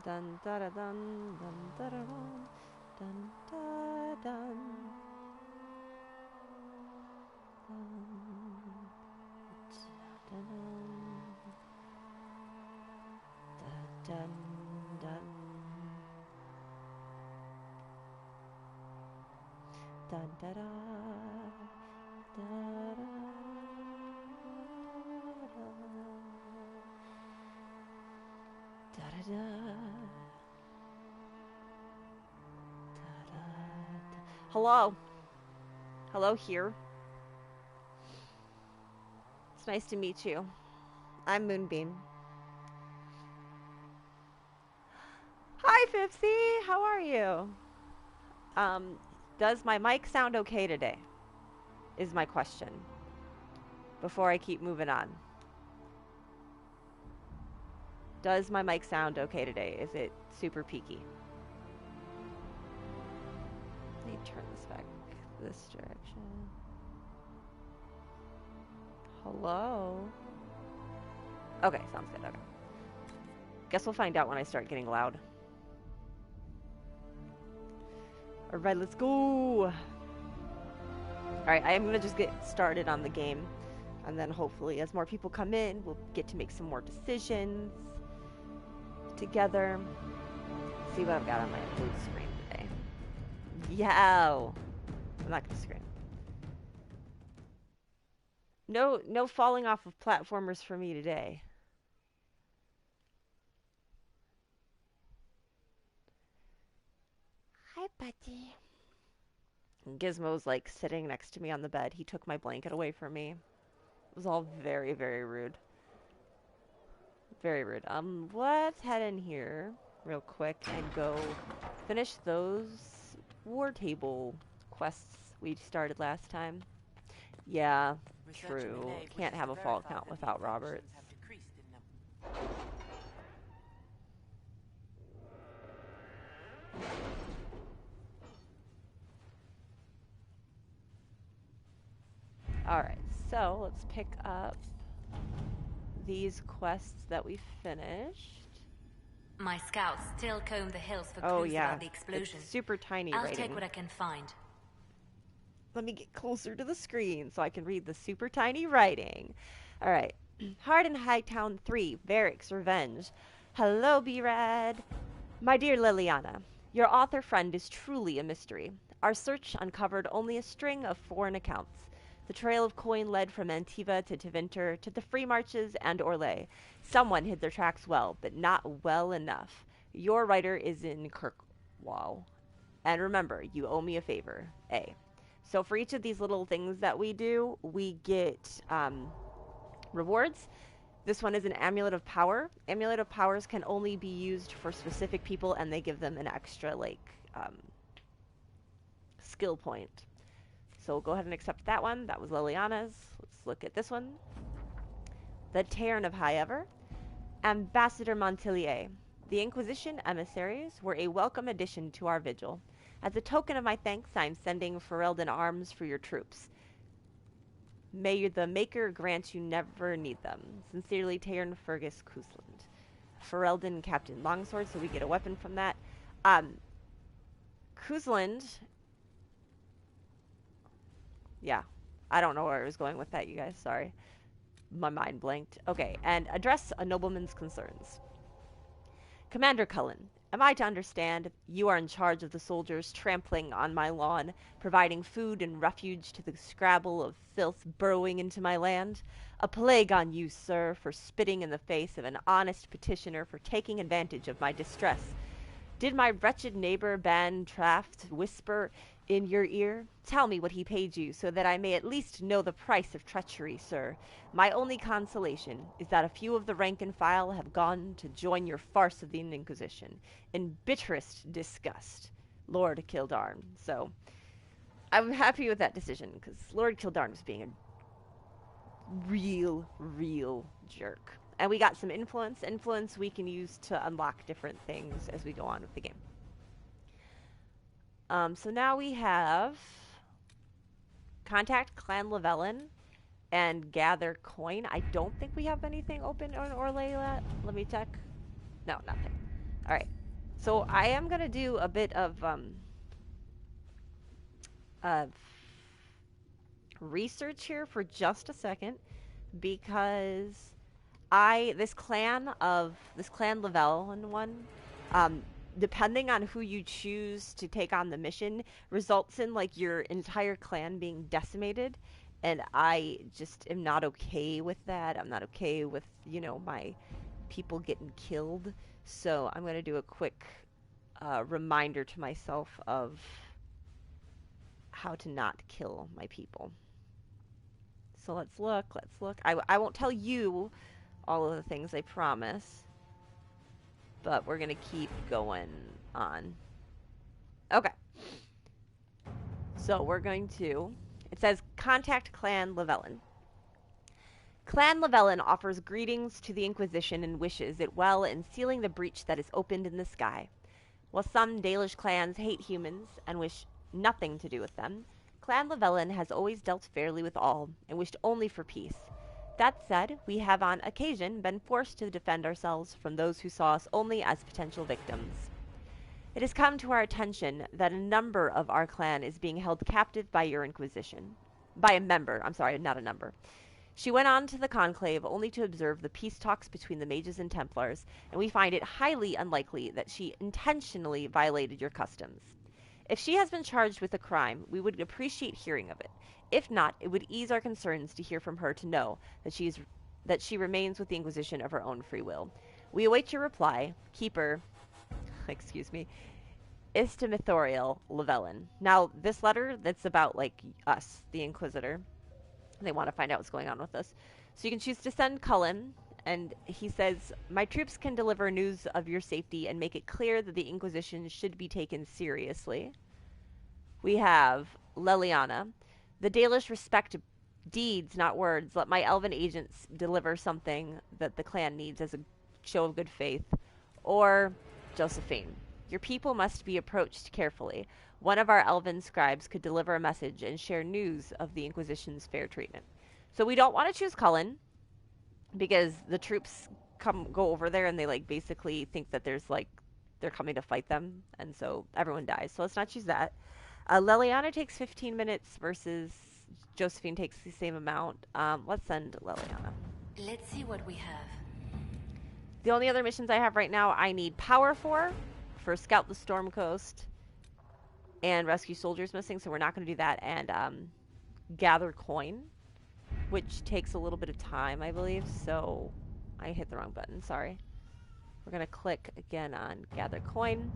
dun da da dun dun da da dun dun da dun dun dun dun da da da da. Hello. Hello here. It's nice to meet you. I'm Moonbeam. Hi, Fipsy. How are you? Does my mic sound okay today? Is my question. Before I keep moving on. Does my mic sound okay today? Is it super peaky? Let me turn this back this direction. Hello? Okay, sounds good. Okay. Guess we'll find out when I start getting loud. Alright, let's go! Alright, I am going to just get started on the game. And then hopefully as more people come in, we'll get to make some more decisions together. See what I've got on my blue screen today. Yow! I'm not going to scream. No falling off of platformers for me today. Hi, buddy. Gizmo's like sitting next to me on the bed. He took my blanket away from me. It was all very, very rude. Very rude. Let's head in here real quick and go finish those war table quests we started last time. Yeah, true. Can't have a fall count without Roberts. Alright, so let's pick up these quests that we finished. My scouts still comb the hills for clues about the explosion. It's super tiny I'll writing. take what I can find. Let me get closer to the screen so I can read the super tiny writing. Alright. Hard in Hightown 3, Varric's Revenge. Hello, B-Rad. My dear Liliana, your author friend is truly a mystery. Our search uncovered only a string of foreign accounts. The trail of coin led from Antiva to Tevinter to the Free Marches and Orlais. Someone hid their tracks well, but not well enough. Your writer is in Kirkwall. And remember, you owe me a favor. A. So for each of these little things that we do, we get rewards. This one is an Amulet of Power. Amulet of Powers can only be used for specific people, and they give them an extra, skill point. So we'll go ahead and accept that one. That was Liliana's. Let's look at this one. The Tairn of Highever. Ambassador Montillier. The Inquisition emissaries were a welcome addition to our vigil. As a token of my thanks, I am sending Ferelden arms for your troops. May the Maker grant you never need them. Sincerely, Tairn Fergus Cousland. Ferelden Captain Longsword, so we get a weapon from that. Cousland... Yeah, I don't know where I was going with that, you guys. Sorry. My mind blanked. Okay, and address a nobleman's concerns. Commander Cullen, am I to understand you are in charge of the soldiers trampling on my lawn, providing food and refuge to the scrabble of filth burrowing into my land? A plague on you, sir, for spitting in the face of an honest petitioner for taking advantage of my distress. Did my wretched neighbor Ban Traft whisper in your ear? Tell me what he paid you, so that I may at least know the price of treachery, sir. My only consolation is that a few of the rank and file have gone to join your farce of the Inquisition. In bitterest disgust, Lord Kildarn. So, I'm happy with that decision, because Lord Kildarn was being a real jerk. And we got some influence. Influence we can use to unlock different things as we go on with the game. So now we have contact Clan Lavellan and gather coin. I don't think we have anything open on Orlais yet. Let me check. No, nothing. Alright. So I am going to do a bit of research here for just a second because this clan Lavelle one, um, depending on who you choose to take on the mission, results in like your entire clan being decimated, and I just am not okay with that. I'm not okay with my people getting killed. So I'm gonna do a quick reminder to myself of how to not kill my people. So let's look. Let's look. I won't tell you all of the things I promise, but we're going to keep going on. Okay. So we're going to. It says contact Clan Lavellin. Clan Lavellin offers greetings to the Inquisition and wishes it well in sealing the breach that is opened in the sky. While some Dalish clans hate humans and wish nothing to do with them, Clan Lavellin has always dealt fairly with all and wished only for peace. That said, we have on occasion been forced to defend ourselves from those who saw us only as potential victims. It has come to our attention that a number of our clan is being held captive by your Inquisition. By a member, I'm sorry, not a number. She went on to the Conclave only to observe the peace talks between the Mages and Templars, and we find it highly unlikely that she intentionally violated your customs. If she has been charged with a crime, we would appreciate hearing of it. If not, it would ease our concerns to hear from her to know that she remains with the Inquisition of her own free will. We await your reply. Keeper, excuse me, Istimithorial Lavellin. Now, this letter that's about like us, the Inquisitor. They want to find out what's going on with us. So you can choose to send Cullen, and he says, my troops can deliver news of your safety and make it clear that the Inquisition should be taken seriously. We have Leliana. The Dalish respect deeds, not words. Let my elven agents deliver something that the clan needs as a show of good faith. Or Josephine. Your people must be approached carefully. One of our elven scribes could deliver a message and share news of the Inquisition's fair treatment. So we don't want to choose Cullen because the troops go over there and they like basically think that they're coming to fight them, and so everyone dies. So let's not choose that. Leliana takes 15 minutes versus Josephine takes the same amount. Let's send Leliana. Let's see what we have. The only other missions I have right now, I need Power for Scout the Storm Coast and Rescue Soldiers missing, so we're not going to do that. And Gather Coin, which takes a little bit of time, I believe. So I hit the wrong button. Sorry. We're going to click again on Gather Coin.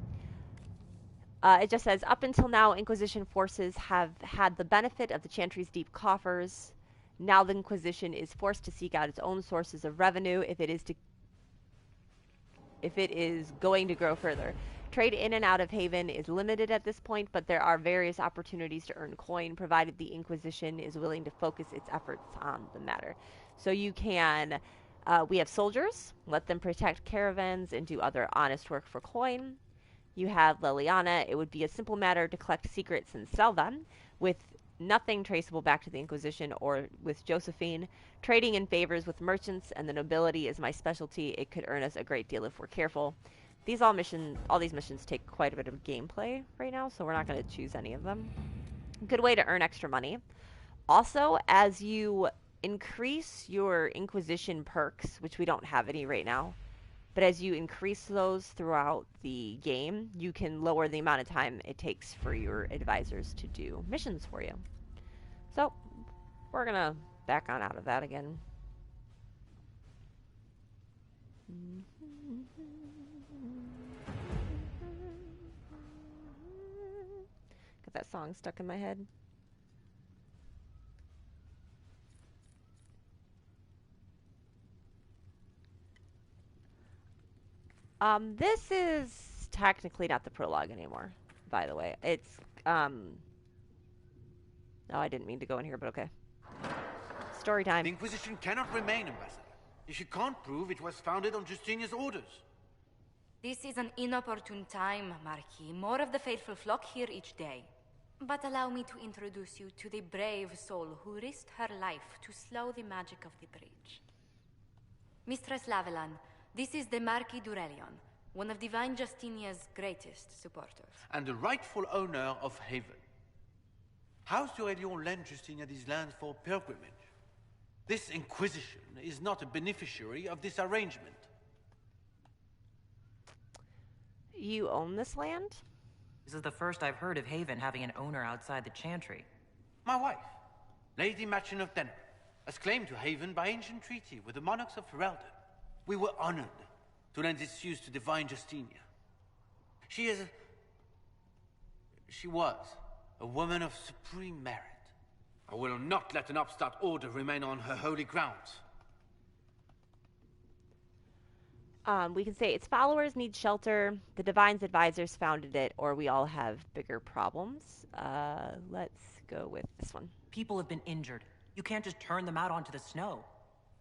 It just says, up until now, Inquisition forces have had the benefit of the Chantry's deep coffers. Now the Inquisition is forced to seek out its own sources of revenue if it is going to grow further. Trade in and out of Haven is limited at this point, but there are various opportunities to earn coin, provided the Inquisition is willing to focus its efforts on the matter. So you can, we have soldiers, let them protect caravans and do other honest work for coin. You have Leliana. It would be a simple matter to collect secrets and sell them, with nothing traceable back to the Inquisition. Or with Josephine, trading in favors with merchants and the nobility is my specialty. It could earn us a great deal if we're careful. All these missions take quite a bit of gameplay right now, so we're not going to choose any of them. Good way to earn extra money. Also, as you increase your Inquisition perks, which we don't have any right now, but as you increase those throughout the game, you can lower the amount of time it takes for your advisors to do missions for you. So, we're going to back on out of that again. Got that song stuck in my head. This is technically not the prologue anymore, by the way. It's, no, I didn't mean to go in here, but okay. Story time. The Inquisition cannot remain, Ambassador, if you can't prove it was founded on Justinia's orders. This is an inopportune time, Marquis. More of the faithful flock here each day. But allow me to introduce you to the brave soul who risked her life to slow the magic of the breach. Mistress Lavelan, this is the Marquis Durelion. one of Divine Justinia's greatest supporters. And the rightful owner of Haven. House d'Aurelion lent Justinia these lands for pilgrimage. This Inquisition is not a beneficiary of this arrangement. You own this land? This is the first I've heard of Haven having an owner outside the Chantry. My wife, Lady Machin of Denver, has claimed to Haven by ancient treaty with the monarchs of Ferelden. We were honored to lend its use to Divine Justinia. She was a woman of supreme merit. I will not let an upstart order remain on her holy grounds. We can say its followers need shelter, the Divine's advisors founded it, or we all have bigger problems. Let's go with this one. People have been injured. You can't just turn them out onto the snow.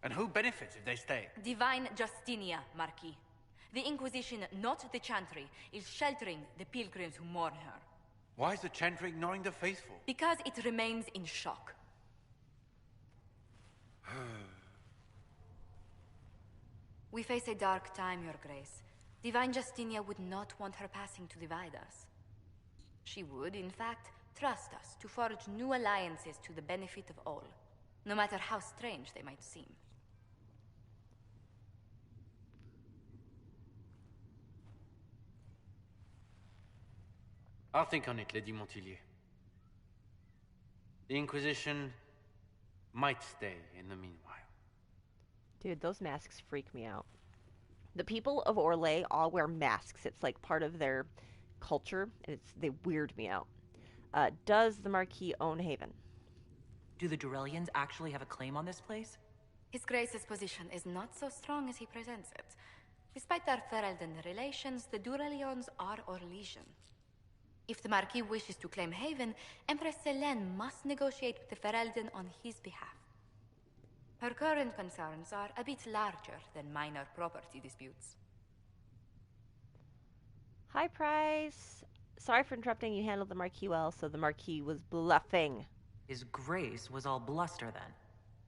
And who benefits if they stay? Divine Justinia, Marquis. The Inquisition, not the Chantry, is sheltering the pilgrims who mourn her. Why is the Chantry ignoring the faithful? Because it remains in shock. We face a dark time, Your Grace. Divine Justinia would not want her passing to divide us. She would, in fact, trust us to forge new alliances to the benefit of all, no matter how strange they might seem. I'll think on it, Lady Montillier. The Inquisition might stay in the meanwhile. Dude, those masks freak me out. The people of Orlais all wear masks. It's like part of their culture, and they weird me out. Does the Marquis own Haven? Do the Durelians actually have a claim on this place? His Grace's position is not so strong as he presents it. Despite their Ferelden relations, the Durelions are Orlesian. If the Marquis wishes to claim Haven, Empress Selene must negotiate with the Ferelden on his behalf. Her current concerns are a bit larger than minor property disputes. Hi, Price. Sorry for interrupting. You handled the Marquis well, so the Marquis was bluffing. His Grace was all bluster then.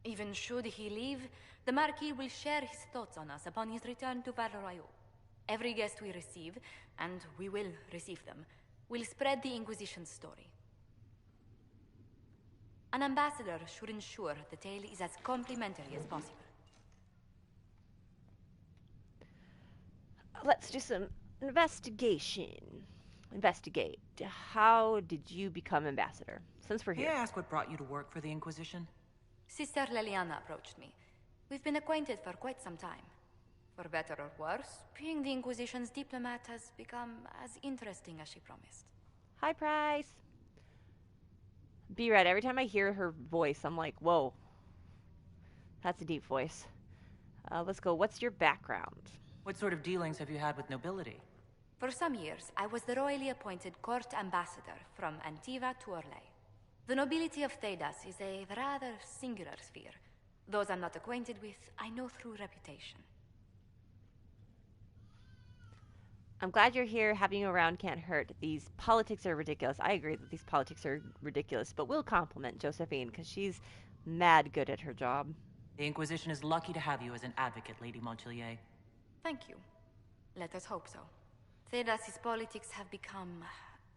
Even should he leave, the Marquis will share his thoughts on us upon his return to Val Royeaux. Every guest we receive, and we will receive them, will spread the Inquisition's story. An ambassador should ensure the tale is as complimentary as possible. Let's do some investigation. Investigate. How did you become ambassador? Since we're May here. I ask what brought you to work for the Inquisition? Sister Leliana approached me. We've been acquainted for quite some time. For better or worse, being the Inquisition's diplomat has become as interesting as she promised. Hi, Price. Be right. Every time I hear her voice, I'm like, whoa. That's a deep voice. Let's go. What's your background? What sort of dealings have you had with nobility? For some years, I was the royally appointed court ambassador from Antiva to Orlais. The nobility of Thedas is a rather singular sphere. Those I'm not acquainted with, I know through reputation. I'm glad you're here. Having you around can't hurt. These politics are ridiculous. I agree that these politics are ridiculous, but we'll compliment Josephine because she's mad good at her job. The Inquisition is lucky to have you as an advocate, Lady Montillier. Thank you. Let us hope so. Thedas' politics have become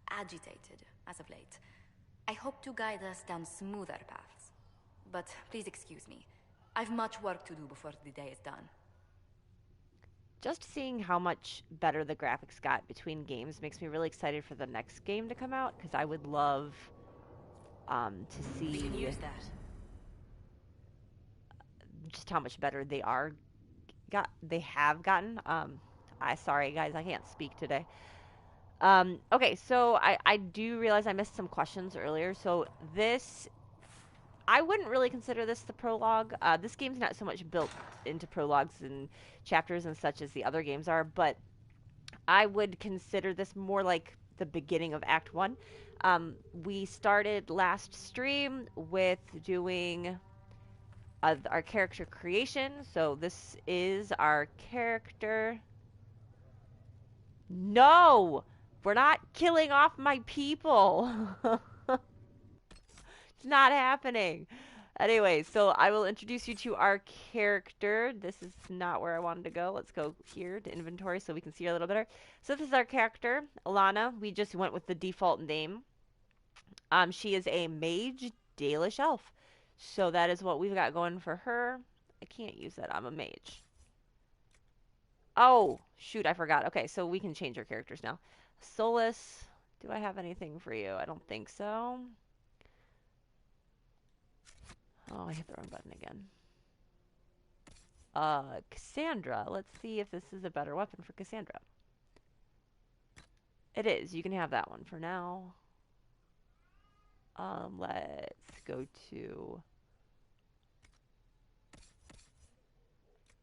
agitated as of late. I hope to guide us down smoother paths. But please excuse me. I've much work to do before the day is done. Just seeing how much better the graphics got between games makes me really excited for the next game to come out, because I would love to see We can use that. just how much better they have gotten. Sorry guys, I can't speak today. Okay, so I do realize I missed some questions earlier. So this, I wouldn't really consider this the prologue. This game's not so much built into prologues and chapters and such as the other games are, but I would consider this more like the beginning of Act 1. We started last stream with doing our character creation. So this is our character. No! We're not killing off my people! It's not happening. Anyway, so I will introduce you to our character. This is not where I wanted to go. Let's go here to inventory so we can see her a little better. So this is our character, Alana. We just went with the default name. She is a mage Dalish elf. So that is what we've got going for her. I can't use that. I'm a mage. Oh, shoot, I forgot. Okay, so we can change our characters now. Solus, do I have anything for you? I don't think so. Oh, I hit the wrong button again. Cassandra. Let's see if this is a better weapon for Cassandra. It is. You can have that one for now. Let's go to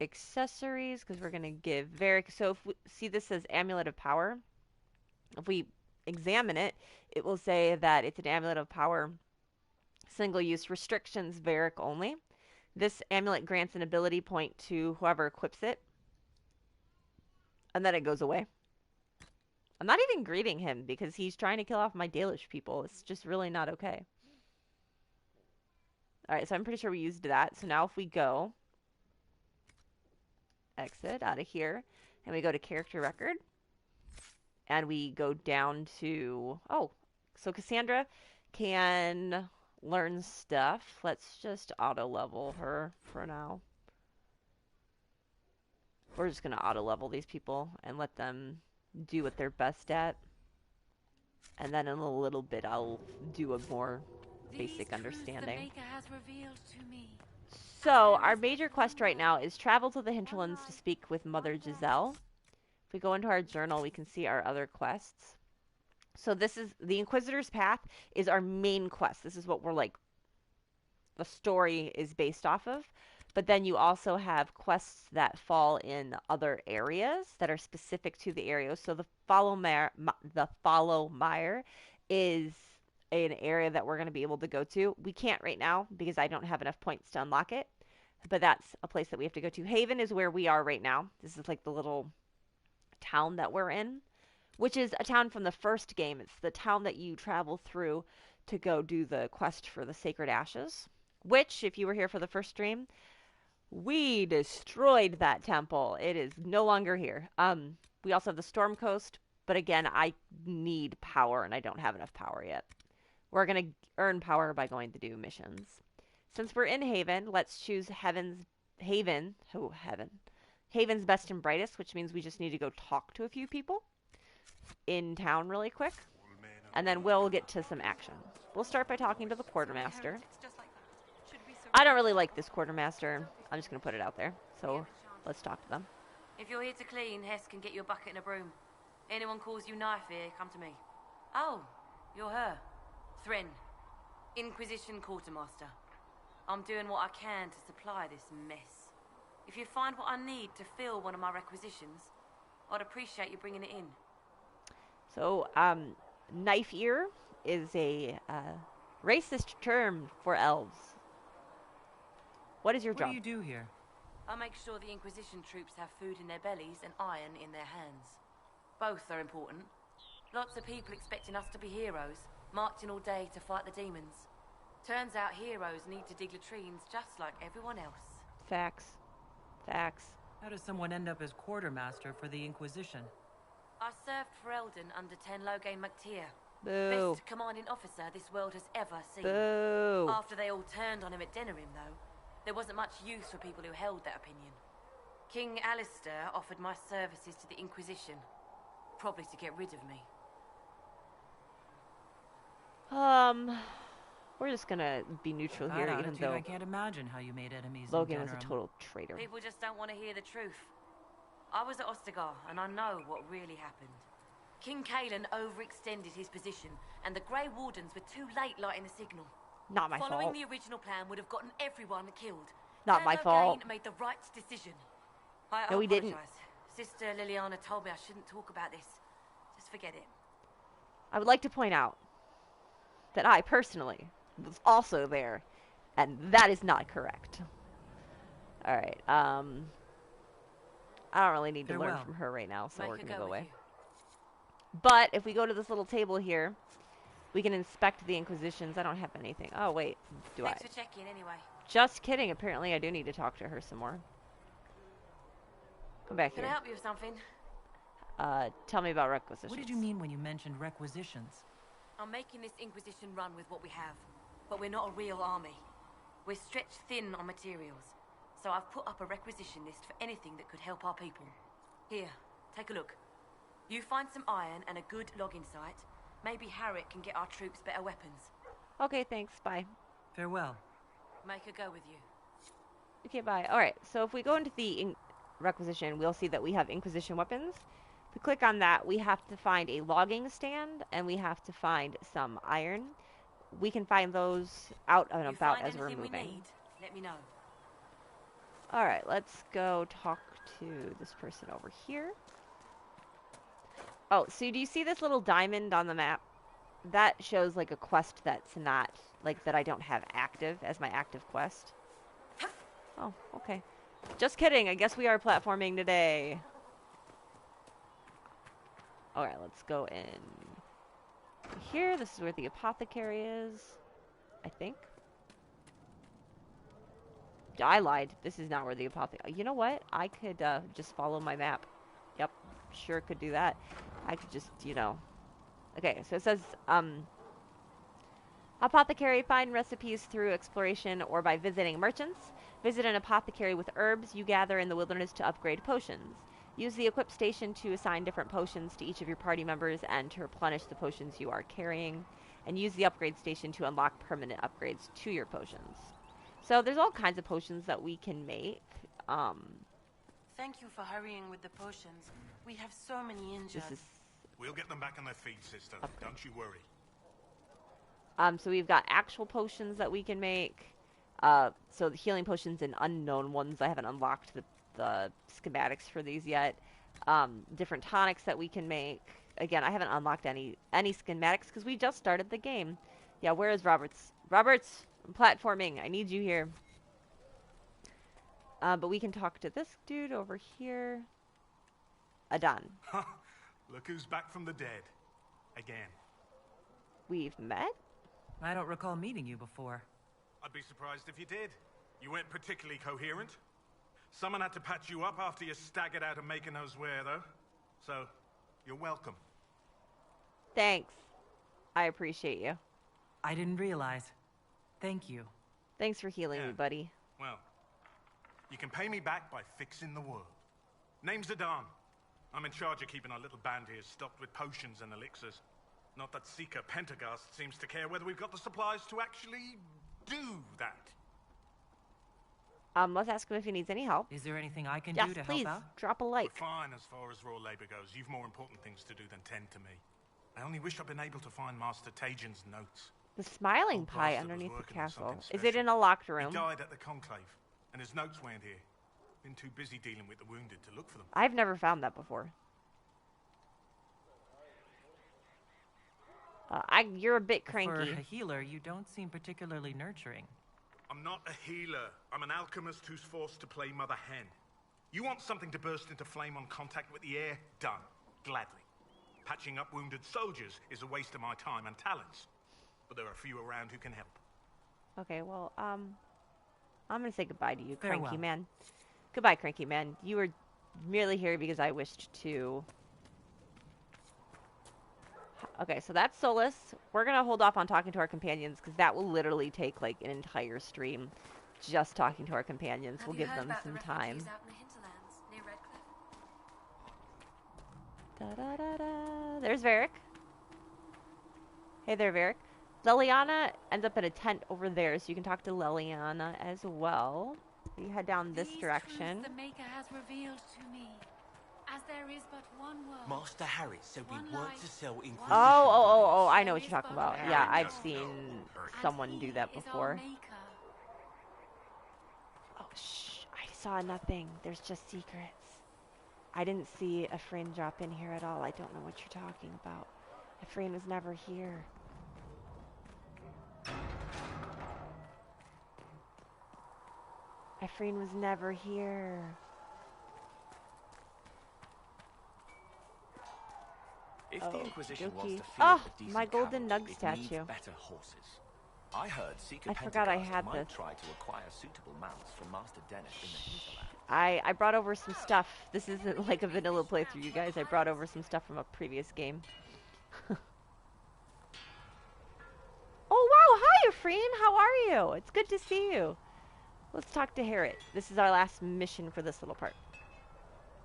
accessories because we're going to give Varric. So if we see this as Amulet of Power, if we examine it, it will say that it's an Amulet of Power, single use, restrictions, Varric only. This amulet grants an ability point to whoever equips it, and then it goes away. I'm not even greeting him because he's trying to kill off my Dalish people. It's just really not okay. Alright, so I'm pretty sure we used that. So now if we go, exit out of here, and we go to character record, and we go down to, oh, so Cassandra can learn stuff. Let's just auto level her for now. We're just going to auto level these people and let them do what they're best at. And then in a little bit I'll do a more basic understanding. So our major quest right now is travel to the hinterlands to speak with Mother Giselle. If we go into our journal, we can see our other quests. So this is the Inquisitor's Path is our main quest. This is what we're like, the story is based off of. But then you also have quests that fall in other areas that are specific to the area. So the Follow Mire is an area that we're going to be able to go to. We can't right now because I don't have enough points to unlock it. But that's a place that we have to go to. Haven is where we are right now. This is like the little town that we're in, which is a town from the first game. It's the town that you travel through to go do the quest for the Sacred Ashes, which, if you were here for the first stream, we destroyed that temple. It is no longer here. We also have the Storm Coast, but again, I need power, and I don't have enough power yet. We're going to earn power by going to do missions. Since we're in Haven, let's choose Haven's best and brightest, which means we just need to go talk to a few people in town really quick, and then we'll get to some action. We'll start by talking to the quartermaster. I don't really like this quartermaster. I'm just going to put it out there. So let's talk to them. If you're here to clean, Hess can get you a bucket and a broom. Anyone calls you knife here, come to me. Oh, you're her. Thren, Inquisition quartermaster. I'm doing what I can to supply this mess. If you find what I need to fill one of my requisitions, I'd appreciate you bringing it in. So, knife ear is a racist term for elves. What is your job? What do you do here? I make sure the Inquisition troops have food in their bellies and iron in their hands. Both are important. Lots of people expecting us to be heroes, marching all day to fight the demons. Turns out heroes need to dig latrines just like everyone else. Facts. Facts. How does someone end up as quartermaster for the Inquisition? I served for Eldon under Ten Loghain MacTier. Boo. Best commanding officer this world has ever seen. Boo. After they all turned on him at Denerim, though, there wasn't much use for people who held that opinion. King Alistair offered my services to the Inquisition, probably to get rid of me. We're just gonna be neutral here, That even attitude, though I can't imagine how you made enemies. Logan in was a Denerim. total traitor. People just don't want to hear the truth. I was at Ostagar, and I know what really happened. King Kaelan overextended his position, and the Grey Wardens were too late lighting the signal. Not my Following fault. the original plan would have gotten everyone killed. Not Ten my fault. Loghain made the right decision. I No, he didn't. apologize. Sister Liliana told me I shouldn't talk about this. Just forget it. I would like to point out that I personally was also there, and that is not correct. All right. I don't really need to learn Farewell. from her right now, so Make we're her gonna go go with away. you. But if we go to this little table here, We can inspect the Inquisitions. I don't have anything. Oh, wait. Do Thanks I? for checking anyway. Just kidding. Apparently, I do need to talk to her some more. Come back Can I here. help you with something? Tell me about requisitions. What did you mean when you mentioned requisitions? I'm making this Inquisition run with what we have, but we're not a real army. We're stretched thin on materials, so I've put up a requisition list for anything that could help our people. Here, take a look. You find some iron and a good logging site. Maybe Harriet can get our troops better weapons. Okay, thanks. Bye. Farewell. Make her go with you. Okay, bye. Alright, so if we go into the requisition, we'll see that we have Inquisition weapons. If we click on that, we have to find a logging stand, and we have to find some iron. We can find those out and about as we're moving. We need, let me know. Alright, let's go talk to this person over here. Oh, so do you see this little diamond on the map? That shows like a quest that's not, like that I don't have active as my active quest. Oh, okay. Just kidding, I guess we are platforming today. Alright, let's go in here. This is where the apothecary is, I think. I lied. This is not where the apothecary... You know what? I could just follow my map. Yep, sure could do that. I could just, you know... Okay, so it says, apothecary, find recipes through exploration or by visiting merchants. Visit an apothecary with herbs you gather in the wilderness to upgrade potions. Use the equip station to assign different potions to each of your party members and to replenish the potions you are carrying. And use the upgrade station to unlock permanent upgrades to your potions. So there's all kinds of potions that we can make. Thank you for hurrying with the potions. We have so many injured. This is... We'll get them back on their feet, sister. Don't you worry. So we've got actual potions that we can make. So the healing potions and unknown ones. I haven't unlocked the schematics for these yet. Different tonics that we can make. Again, I haven't unlocked any schematics because we just started the game. Yeah, where is Roberts? Roberts, I'm platforming. I need you here. But we can talk to this dude over here. Adon. Look who's back from the dead. Again. We've met? I don't recall meeting you before. I'd be surprised if you did. You weren't particularly coherent. Someone had to patch you up after you staggered out of making knows where, though. So, you're welcome. Thanks. I appreciate you. I didn't realize. Thank you. Thanks for healing me, buddy. Well, you can pay me back by fixing the world. Name's Adon. I'm in charge of keeping our little band here stocked with potions and elixirs. Not that Seeker Pentagast seems to care whether we've got the supplies to actually do that. Let's ask him if he needs any help. Is there anything I can Yes, do to please. help out? Drop a like. We're fine as far as raw labor goes. You've more important things to do than tend to me. I only wish I'd been able to find Master Tajin's notes. The smiling Old pie bastard was underneath the working on castle. something Is it special. in a locked He room? died at the conclave, and his notes weren't here. Been too busy dealing with the wounded to look for them. I've never found that before. You're a bit cranky. For a healer, you don't seem particularly nurturing. I'm not a healer. I'm an alchemist who's forced to play Mother Hen. You want something to burst into flame on contact with the air? Done. Gladly. Patching up wounded soldiers is a waste of my time and talents. But there are few around who can help. Okay, well, I'm gonna say goodbye to you, Farewell. cranky man. Goodbye, cranky man. You were merely here because I wished to... Okay, so that's Solus. We're gonna hold off on talking to our companions because that will literally take like an entire stream just talking to our companions. We'll give them some time. Out in the hinterlands near Redcliffe? Da, da, da, da. There's Varric. Hey there, Varric. Leliana ends up in a tent over there, so you can talk to Leliana as well. You head down this direction. The Maker has revealed to me, as there is but one world. Master Harris said we weren't to sell Inquisition. Oh, I know what you're talking about. Yeah, I've seen someone do that before. Oh, shh. I saw nothing. There's just secrets. I didn't see a friend drop in here at all. I don't know what you're talking about. A friend was never here. My friend was never here. If If the Inquisition wants jokey. to field Oh, a decent my golden cavalry, nug it statue. needs better horses. I heard Seeker I forgot I Pentecost had might this. try to acquire suitable mounts from Master Dennet in the hinterland. I brought over some stuff. This isn't like a vanilla playthrough, you guys. I brought over some stuff from a previous game. Oh, wow. Hi, Efreen. How are you? It's good to see you. Let's talk to Harriet. This is our last mission for this little part.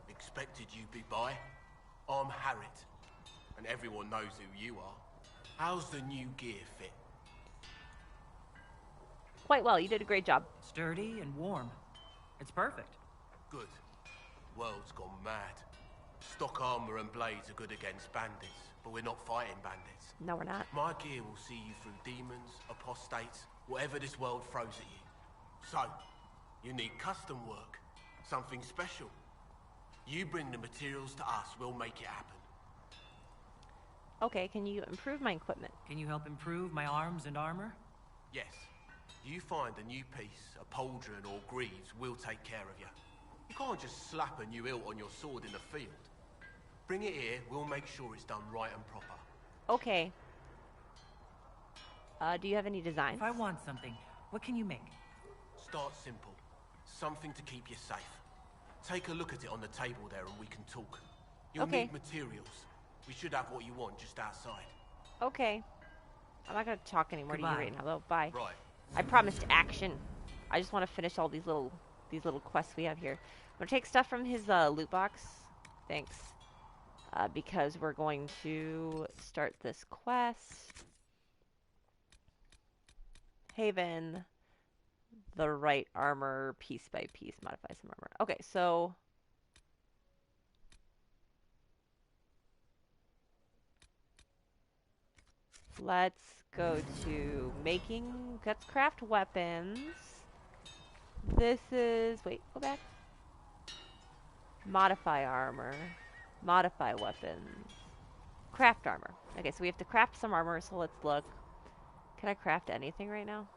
Expected you, big boy. I'm Harriet, and everyone knows who you are. How's the new gear fit? Quite well. You did a great job. Sturdy and warm. It's perfect. Good. World's gone mad. Stock armor and blades are good against bandits, but we're not fighting bandits. No, we're not. My gear will see you through demons, apostates, whatever this world throws at you. So, you need custom work, something special. You bring the materials to us, we'll make it happen. Okay, can you improve my equipment? Can you help improve my arms and armor? Yes. You find a new piece, a pauldron or greaves, we'll take care of you. You can't just slap a new hilt on your sword in the field. Bring it here, we'll make sure it's done right and proper. Okay. Do you have any designs? If I want something, what can you make? Start simple. Something to keep you safe. Take a look at it on the table there and we can talk. You'll need materials. We should have what you want just outside. Okay. I'm not gonna talk anymore to you right now though. Bye. Right. I promised action. I just want to finish all these little quests we have here. I'm gonna take stuff from his loot box. Thanks. Because we're going to start this quest. Haven. The right armor, piece by piece, modify some armor. Okay, so let's go to making, let's craft weapons. This is, wait, go back. Modify armor, modify weapons, craft armor. Okay, so we have to craft some armor, so let's look. Can I craft anything right now?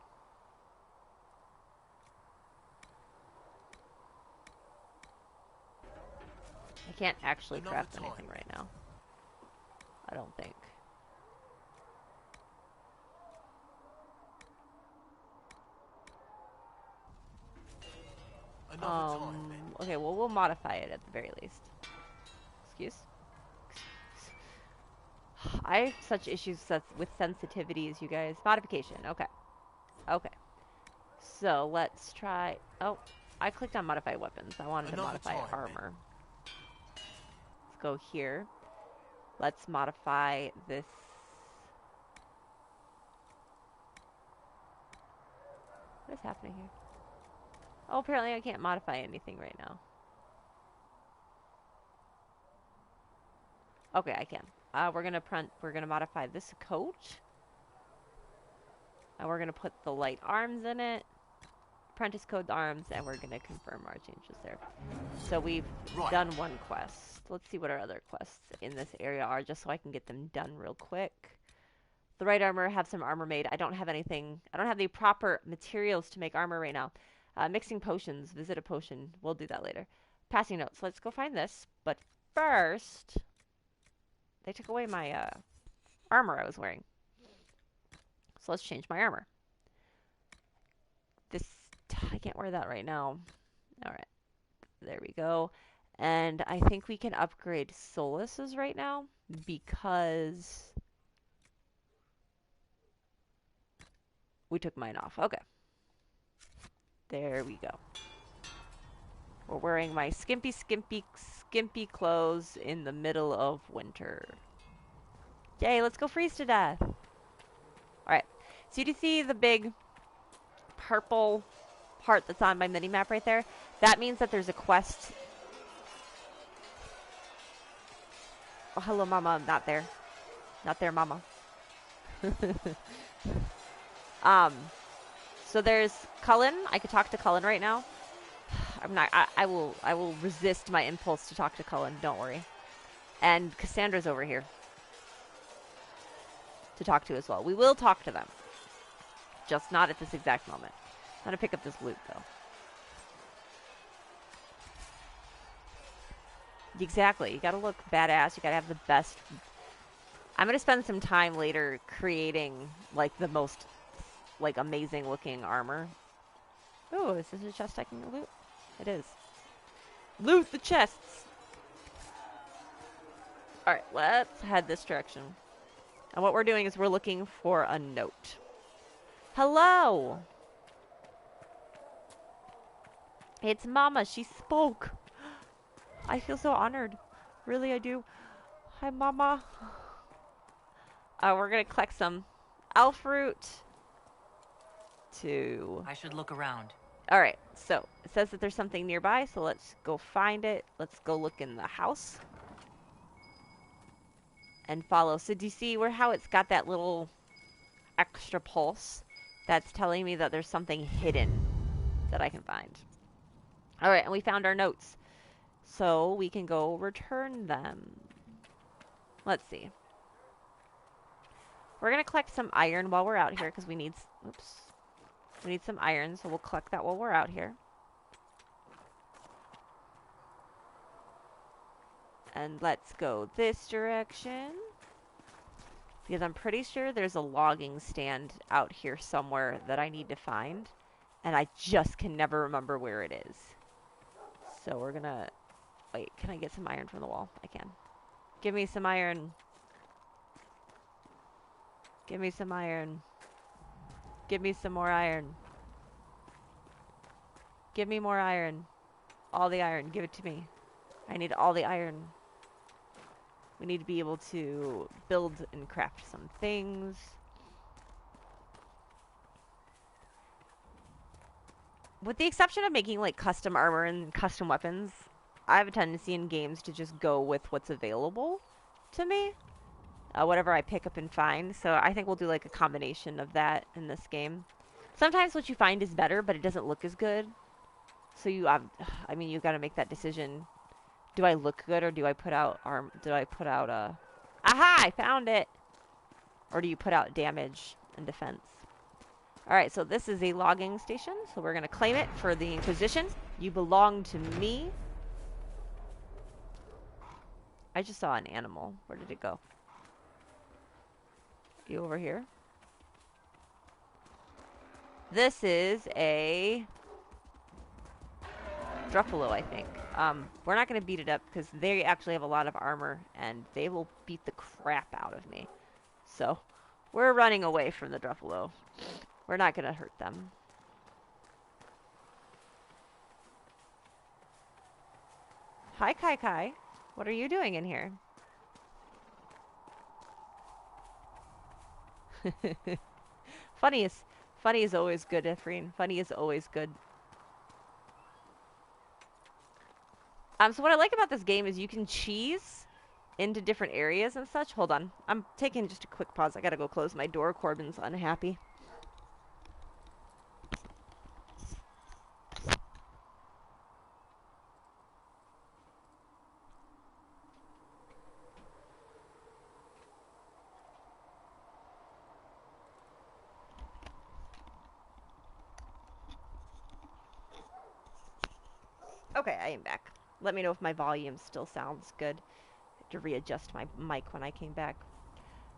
I can't actually craft anything right now. I don't think. Okay, well, we'll modify it at the very least. Excuse? I have such issues with sensitivities, you guys. Modification, okay. Okay. So, let's try... Oh, I clicked on modify weapons. I wanted to modify armor. Let's go here. Let's modify this. What is happening here? Oh, apparently I can't modify anything right now. Okay, I can. We're gonna modify this coat. And we're gonna put the light arms in it. Apprentice code arms, and we're gonna confirm our changes there. So we've done one quest. Let's see what our other quests in this area are, just so I can get them done real quick. The right armor, have some armor made. I don't have anything. I don't have the proper materials to make armor right now. Mixing potions, visit a potion. We'll do that later. Passing notes. Let's go find this. But first, they took away my armor I was wearing. So let's change my armor. This, I can't wear that right now. Alright. There we go. And I think we can upgrade Solus's right now because we took mine off. Okay. There we go. We're wearing my skimpy clothes in the middle of winter. Yay, let's go freeze to death. Alright. So you see the big purple part that's on my mini-map right there? That means that there's a quest. Oh, hello, Mama. I'm not there. Not there, Mama. So there's Cullen. I could talk to Cullen right now. I'm not. I will resist my impulse to talk to Cullen. Don't worry. And Cassandra's over here to talk to as well. We will talk to them, just not at this exact moment. I'm gonna pick up this loot though. Exactly. You gotta look badass. You gotta have the I'm gonna spend some time later creating like the most like amazing looking armor. Oh, is this a chest I can loot? It is. Loot the chests! Alright, let's head this direction. And what we're doing is we're looking for a note. Hello! It's Mama. She spoke. I feel so honored. Really, I do. Hi, Mama. We're going to collect some elf fruit. I should look around. Alright, so it says that there's something nearby, so let's go find it. Let's go look in the house. And follow. So do you see how it's got that little extra pulse? That's telling me that there's something hidden that I can find. Alright, and we found our notes. So we can go return them. Let's see. We're going to collect some iron while we're out here because we need... Oops. We need some iron, so we'll collect that while we're out here. And let's go this direction. Because I'm pretty sure there's a logging stand out here somewhere that I need to find. And I just can never remember where it is. So we're gonna... Wait, can I get some iron from the wall? I can. Give me some iron. Give me some iron. Give me some more iron. Give me more iron. All the iron. Give it to me. I need all the iron. We need to be able to build and craft some things. With the exception of making like custom armor and custom weapons, I have a tendency in games to just go with what's available to me. Whatever I pick up and find. So I think we'll do like a combination of that in this game. Sometimes what you find is better, but it doesn't look as good. So you got to make that decision. Do I look good or do I put out aha, I found it. Or do you put out damage and defense? Alright, so this is a logging station. So we're going to claim it for the Inquisition. You belong to me. I just saw an animal. Where did it go? You over here? This is a Druffalo, I think. We're not going to beat it up because they actually have a lot of armor and they will beat the crap out of me. So, we're running away from the Druffalo. We're not going to hurt them. Hi, Kai Kai. What are you doing in here? Funny is always good, Ephraim. Funny is always good. So what I like about this game is you can cheese into different areas and such. Hold on. I'm taking just a quick pause. I gotta go close my door. Corbin's unhappy. Okay, I am back. Let me know if my volume still sounds good. I had to readjust my mic when I came back.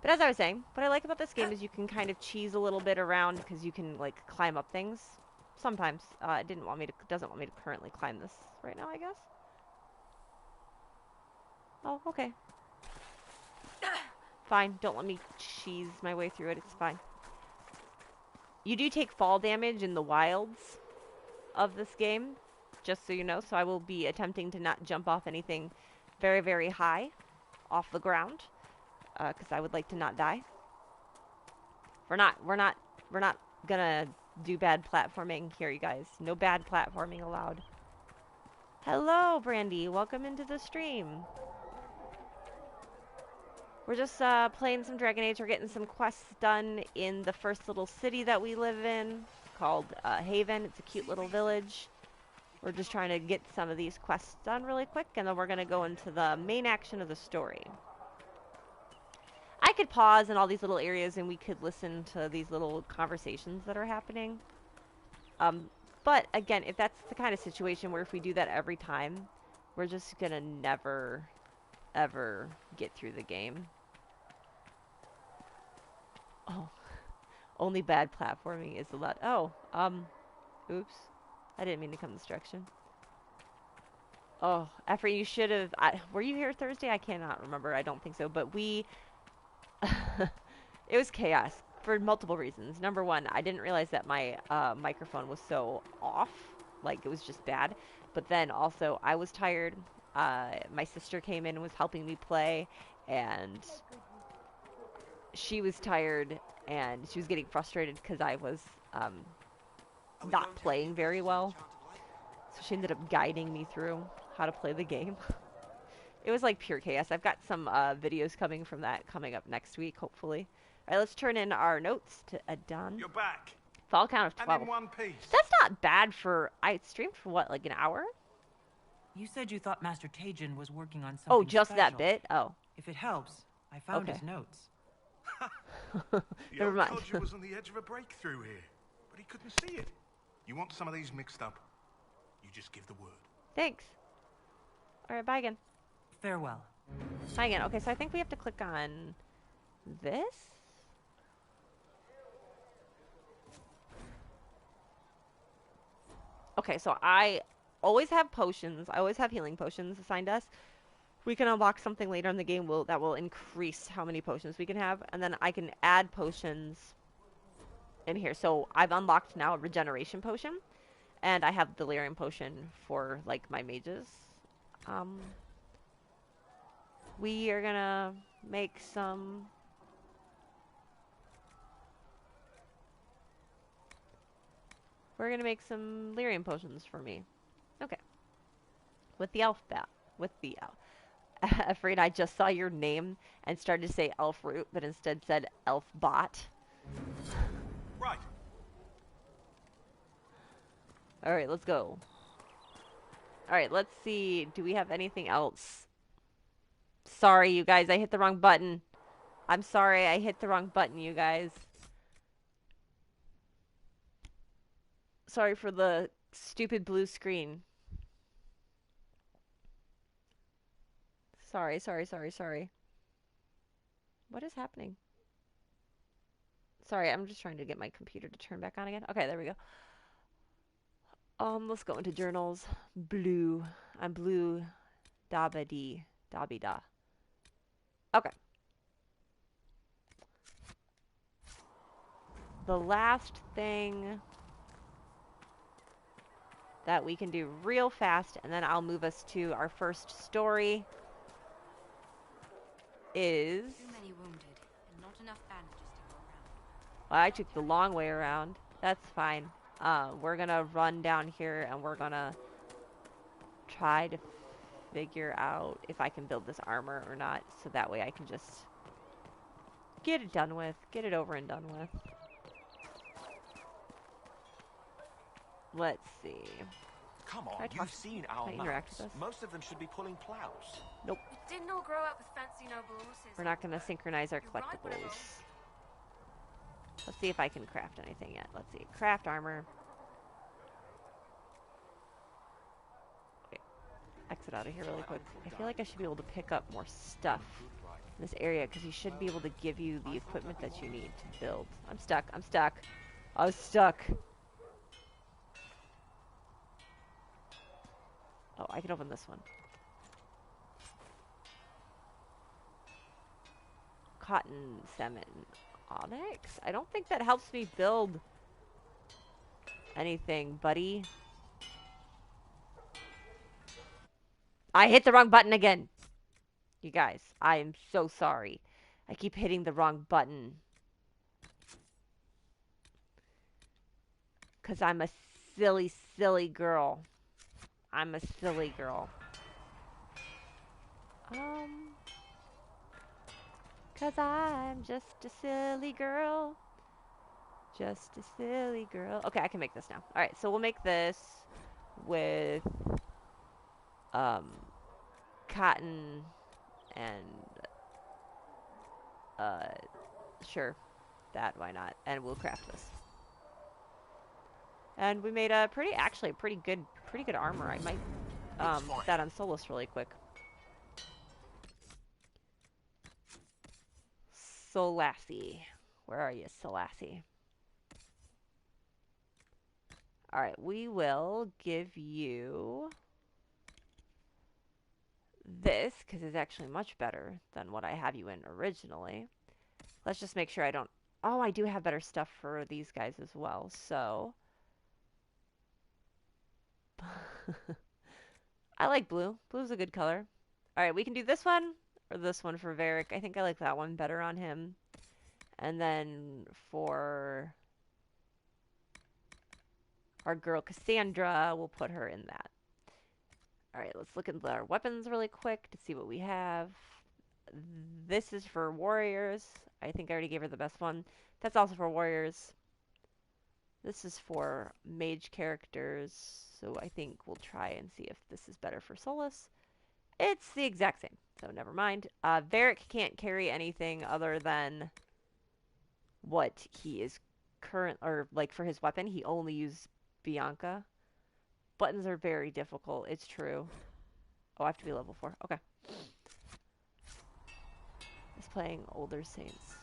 But as I was saying, what I like about this game is you can kind of cheese a little bit around because you can like climb up things. Sometimes. It doesn't want me to currently climb this right now, I guess. Oh, okay. Fine, don't let me cheese my way through it, it's fine. You do take fall damage in the wilds of this game, just so you know, so I will be attempting to not jump off anything very, very high off the ground, because I would like to not die. We're not gonna do bad platforming here, you guys. No bad platforming allowed. Hello, Brandy. Welcome into the stream. We're just playing some Dragon Age. We're getting some quests done in the first little city that we live in, called Haven. It's a cute little village. We're just trying to get some of these quests done really quick, and then we're going to go into the main action of the story. I could pause in all these little areas and we could listen to these little conversations that are happening. But again, if that's the kind of situation where if we do that every time, we're just going to never, ever get through the game. Oh, only bad platforming is allowed. Oh, oops. I didn't mean to come this direction. Oh, Efren, you should have. Were you here Thursday? I cannot remember. I don't think so. But we. It was chaos for multiple reasons. Number one, I didn't realize that my microphone was so off. Like, it was just bad. But then also, I was tired. My sister came in and was helping me play. And she was tired. And she was getting frustrated because I was not playing very well. So she ended up guiding me through how to play the game. It was like pure chaos. I've got some videos coming from that coming up next week, hopefully. All right, let's turn in our notes to done. You're back. Fall count of 12. And in one piece. That's not bad for... I streamed for what, like an hour? You said you thought Master Tajin was working on something Oh, just special. that bit? Oh. If it helps, I found his notes. Never mind. Codger was on the edge of a breakthrough here, but he couldn't see it. You want some of these mixed up? You just give the word. Thanks. All right, bye again. Farewell. Bye again. Okay, so I think we have to click on this. Okay, so I always have potions. I always have healing potions assigned us. We can unlock something later in the game that will increase how many potions we can have, and then I can add potions in here. So I've unlocked now a regeneration potion, and I have delirium potion for like my mages. We are gonna make some. We're gonna make some lyrium potions for me. Okay. With the elf bat. With the elf. Afraid I just saw your name and started to say elf root, but instead said elf bot. Right. Alright, let's go. Alright, let's see. Do we have anything else? Sorry, you guys. I hit the wrong button. I'm sorry. I hit the wrong button, you guys. Sorry for the stupid blue screen. Sorry. What is happening? Sorry, I'm just trying to get my computer to turn back on again. Okay, there we go. Let's go into journals. Blue. I'm blue. Dabba-dee. Dabby-da. Okay. The last thing that we can do real fast, and then I'll move us to our first story, is... Too many wounded, and not enough bandages to go around. Well, I took the long way around. That's fine. We're gonna run down here, and we're gonna try to figure out if I can build this armor or not, so that way I can just get it done with, get it over and done with. Let's see. Come on, you've seen our mounts. Most of them should be pulling plows. Nope. We didn't all grow up with fancy noble horses. We're not going to synchronize our collectibles. Let's see if I can craft anything yet. Let's see. Craft armor. Okay. Exit out of here really quick. I feel like I should be able to pick up more stuff in this area, because he should be able to give you the equipment that you need to build. I'm stuck. I'm stuck. I was stuck. Oh, I can open this one. Cotton, salmon, onyx? I don't think that helps me build anything, buddy. I hit the wrong button again. You guys, I am so sorry. I keep hitting the wrong button. Because I'm a silly, silly girl. I'm a silly girl. Cause I'm just a silly girl. Just a silly girl. Okay, I can make this now. Alright, so we'll make this with cotton and sure. That, why not? And we'll craft this. And we made a pretty good armor. I might put that on Solus really quick. Solassie. Where are you, Selassie? Alright, we will give you this, because it's actually much better than what I have you in originally. Let's just make sure I don't... Oh, I do have better stuff for these guys as well, so... I like blue. Blue's a good color. Alright, we can do this one, or this one for Varric. I think I like that one better on him. And then for our girl Cassandra, we'll put her in that. Alright, let's look at our weapons really quick to see what we have. This is for warriors. I think I already gave her the best one. That's also for warriors. This is for mage characters. So I think we'll try and see if this is better for Solus. It's the exact same, so never mind. Varric can't carry anything other than what he is current, or like for his weapon, he only uses Bianca. Buttons are very difficult, it's true. Oh, I have to be level 4. Okay. He's playing Older Saints.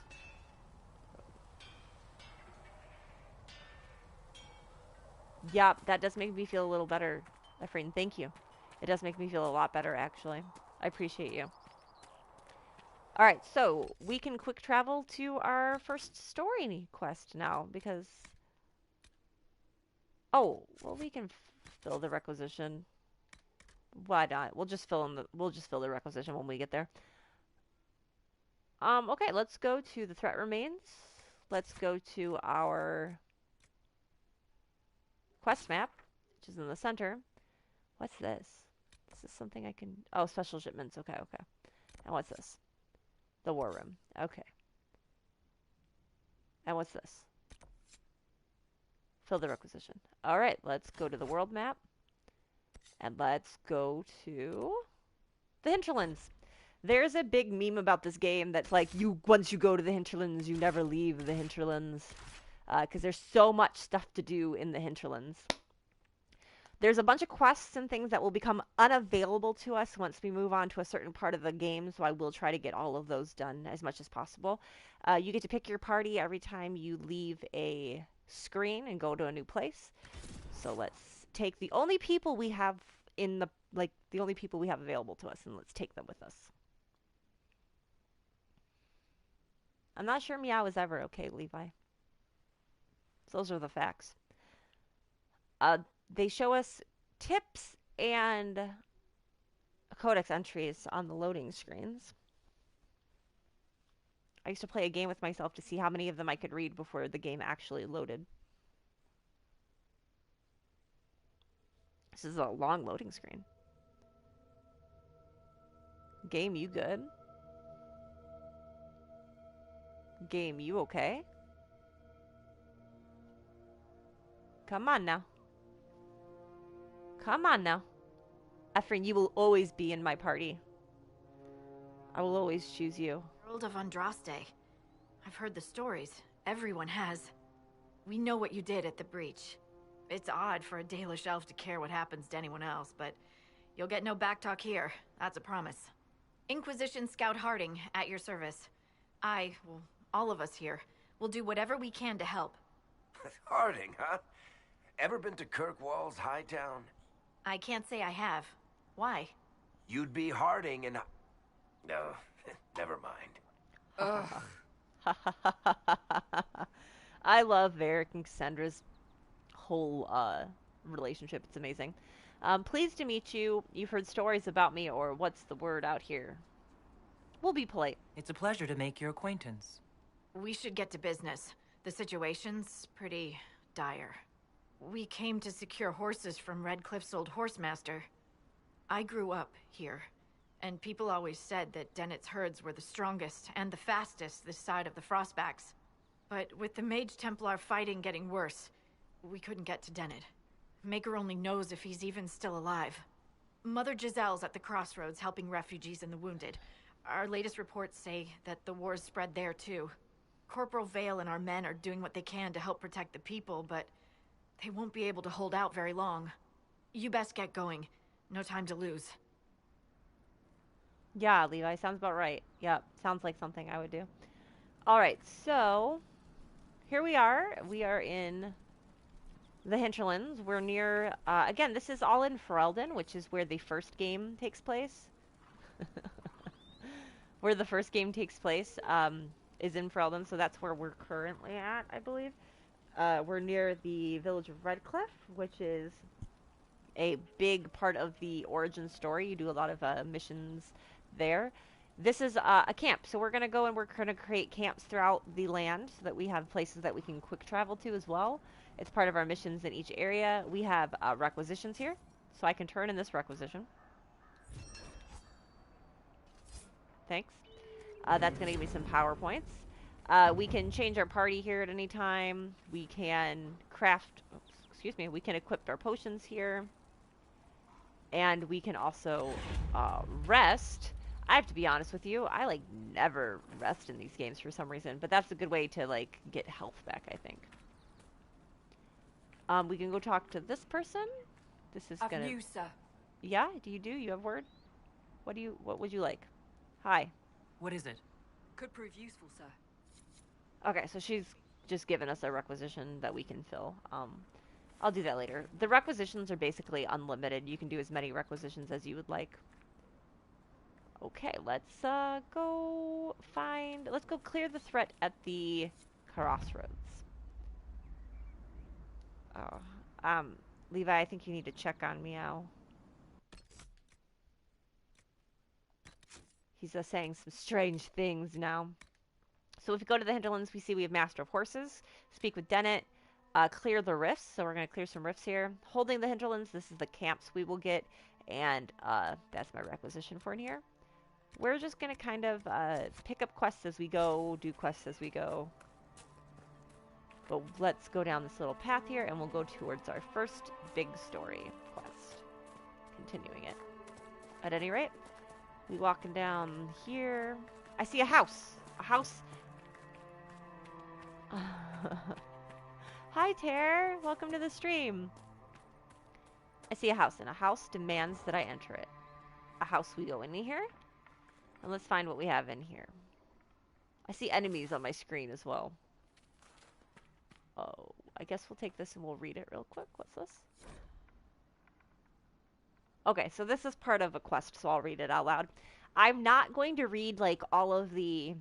Yeah, that does make me feel a little better, Ephraim. Thank you. It does make me feel a lot better, actually. I appreciate you. Alright, so we can quick travel to our first story quest now, because... Oh, well, we can fill the requisition. Why not? We'll just fill the requisition when we get there. Okay, let's go to the threat remains. Let's go to our quest map, which is in the center. What's this? Is this something I can... Oh, special shipments. Okay, okay. And what's this? The war room. Okay. And what's this? Fill the requisition. Alright, let's go to the world map. And let's go to the hinterlands. There's a big meme about this game that's like, once you go to the hinterlands, you never leave the hinterlands. Because there's so much stuff to do in the hinterlands. There's a bunch of quests and things that will become unavailable to us once we move on to a certain part of the game, so I will try to get all of those done as much as possible. You get to pick your party every time you leave a screen and go to a new place. So let's take the only people we have in the, the only people we have available to us, and let's take them with us. I'm not sure Meow is ever okay, Levi. So those are the facts. They show us tips and codex entries on the loading screens. I used to play a game with myself to see how many of them I could read before the game actually loaded. This is a long loading screen. Game, you good? Game, you okay? Come on now. Come on now. Ephraim, you will always be in my party. I will always choose you. World of Andraste. I've heard the stories. Everyone has. We know what you did at the breach. It's odd for a Dalish elf to care what happens to anyone else, but you'll get no backtalk here. That's a promise. Inquisition Scout Harding, at your service. All of us here, will do whatever we can to help. Harding, huh? Ever been to Kirkwall's Hightown? I can't say I have. Why? You'd be Harding and... No, never mind. I love Varric and Cassandra's whole relationship. It's amazing. Pleased to meet you. You've heard stories about me, or what's the word out here? We'll be polite. It's a pleasure to make your acquaintance. We should get to business. The situation's pretty dire. We came to secure horses from Redcliffe's old horsemaster. I grew up here, and people always said that Dennett's herds were the strongest and the fastest this side of the Frostbacks. But with the Mage Templar fighting getting worse, we couldn't get to Dennett. Maker only knows if he's even still alive. Mother Giselle's at the crossroads helping refugees and the wounded. Our latest reports say that the war's spread there too. Corporal Vale and our men are doing what they can to help protect the people, but they won't be able to hold out very long. You best get going. No time to lose. Yeah, Levi, sounds about right. Yep, sounds like something I would do. Alright, so here we are. We are in the hinterlands. We're near, again, this is all in Ferelden, which is where the first game takes place. Where the first game takes place is in Ferelden, so that's where we're currently at, I believe. We're near the village of Redcliffe, which is a big part of the origin story. You do a lot of missions there. This is a camp, so we're going to go and we're going to create camps throughout the land so that we have places that we can quick travel to as well. It's part of our missions in each area. We have requisitions here, so I can turn in this requisition. Thanks. That's going to give me some power points. We can change our party here at any time. We can craft, excuse me, we can equip our potions here. And we can also rest. I have to be honest with you, I like never rest in these games for some reason, but that's a good way to like get health back, I think. We can go talk to this person. This is gonna. You, sir. Yeah, you have word? What would you like? Hi. What is it? Could prove useful, sir. Okay, so she's just given us a requisition that we can fill. I'll do that later. The requisitions are basically unlimited. You can do as many requisitions as you would like. Okay, let's go clear the threat at the crossroads. Oh, Levi, I think you need to check on Meow. He's saying some strange things now. So if we go to the hinterlands, we see we have Master of Horses. Speak with Dennett. Clear the rifts. So we're going to clear some rifts here. Holding the hinterlands, this is the camps we will get. And that's my requisition for in here. We're just going to kind of pick up quests as we go, do quests as we go. But let's go down this little path here, and we'll go towards our first big story quest. Continuing it. At any rate, we walking down here. I see a house. A house. Hi, Tare. Welcome to the stream. I see a house, and a house demands that I enter it. A house we go in here. And let's find what we have in here. I see enemies on my screen as well. Oh, I guess we'll take this and we'll read it real quick. What's this? Okay, so this is part of a quest, so I'll read it out loud. I'm not going to read, like, all of the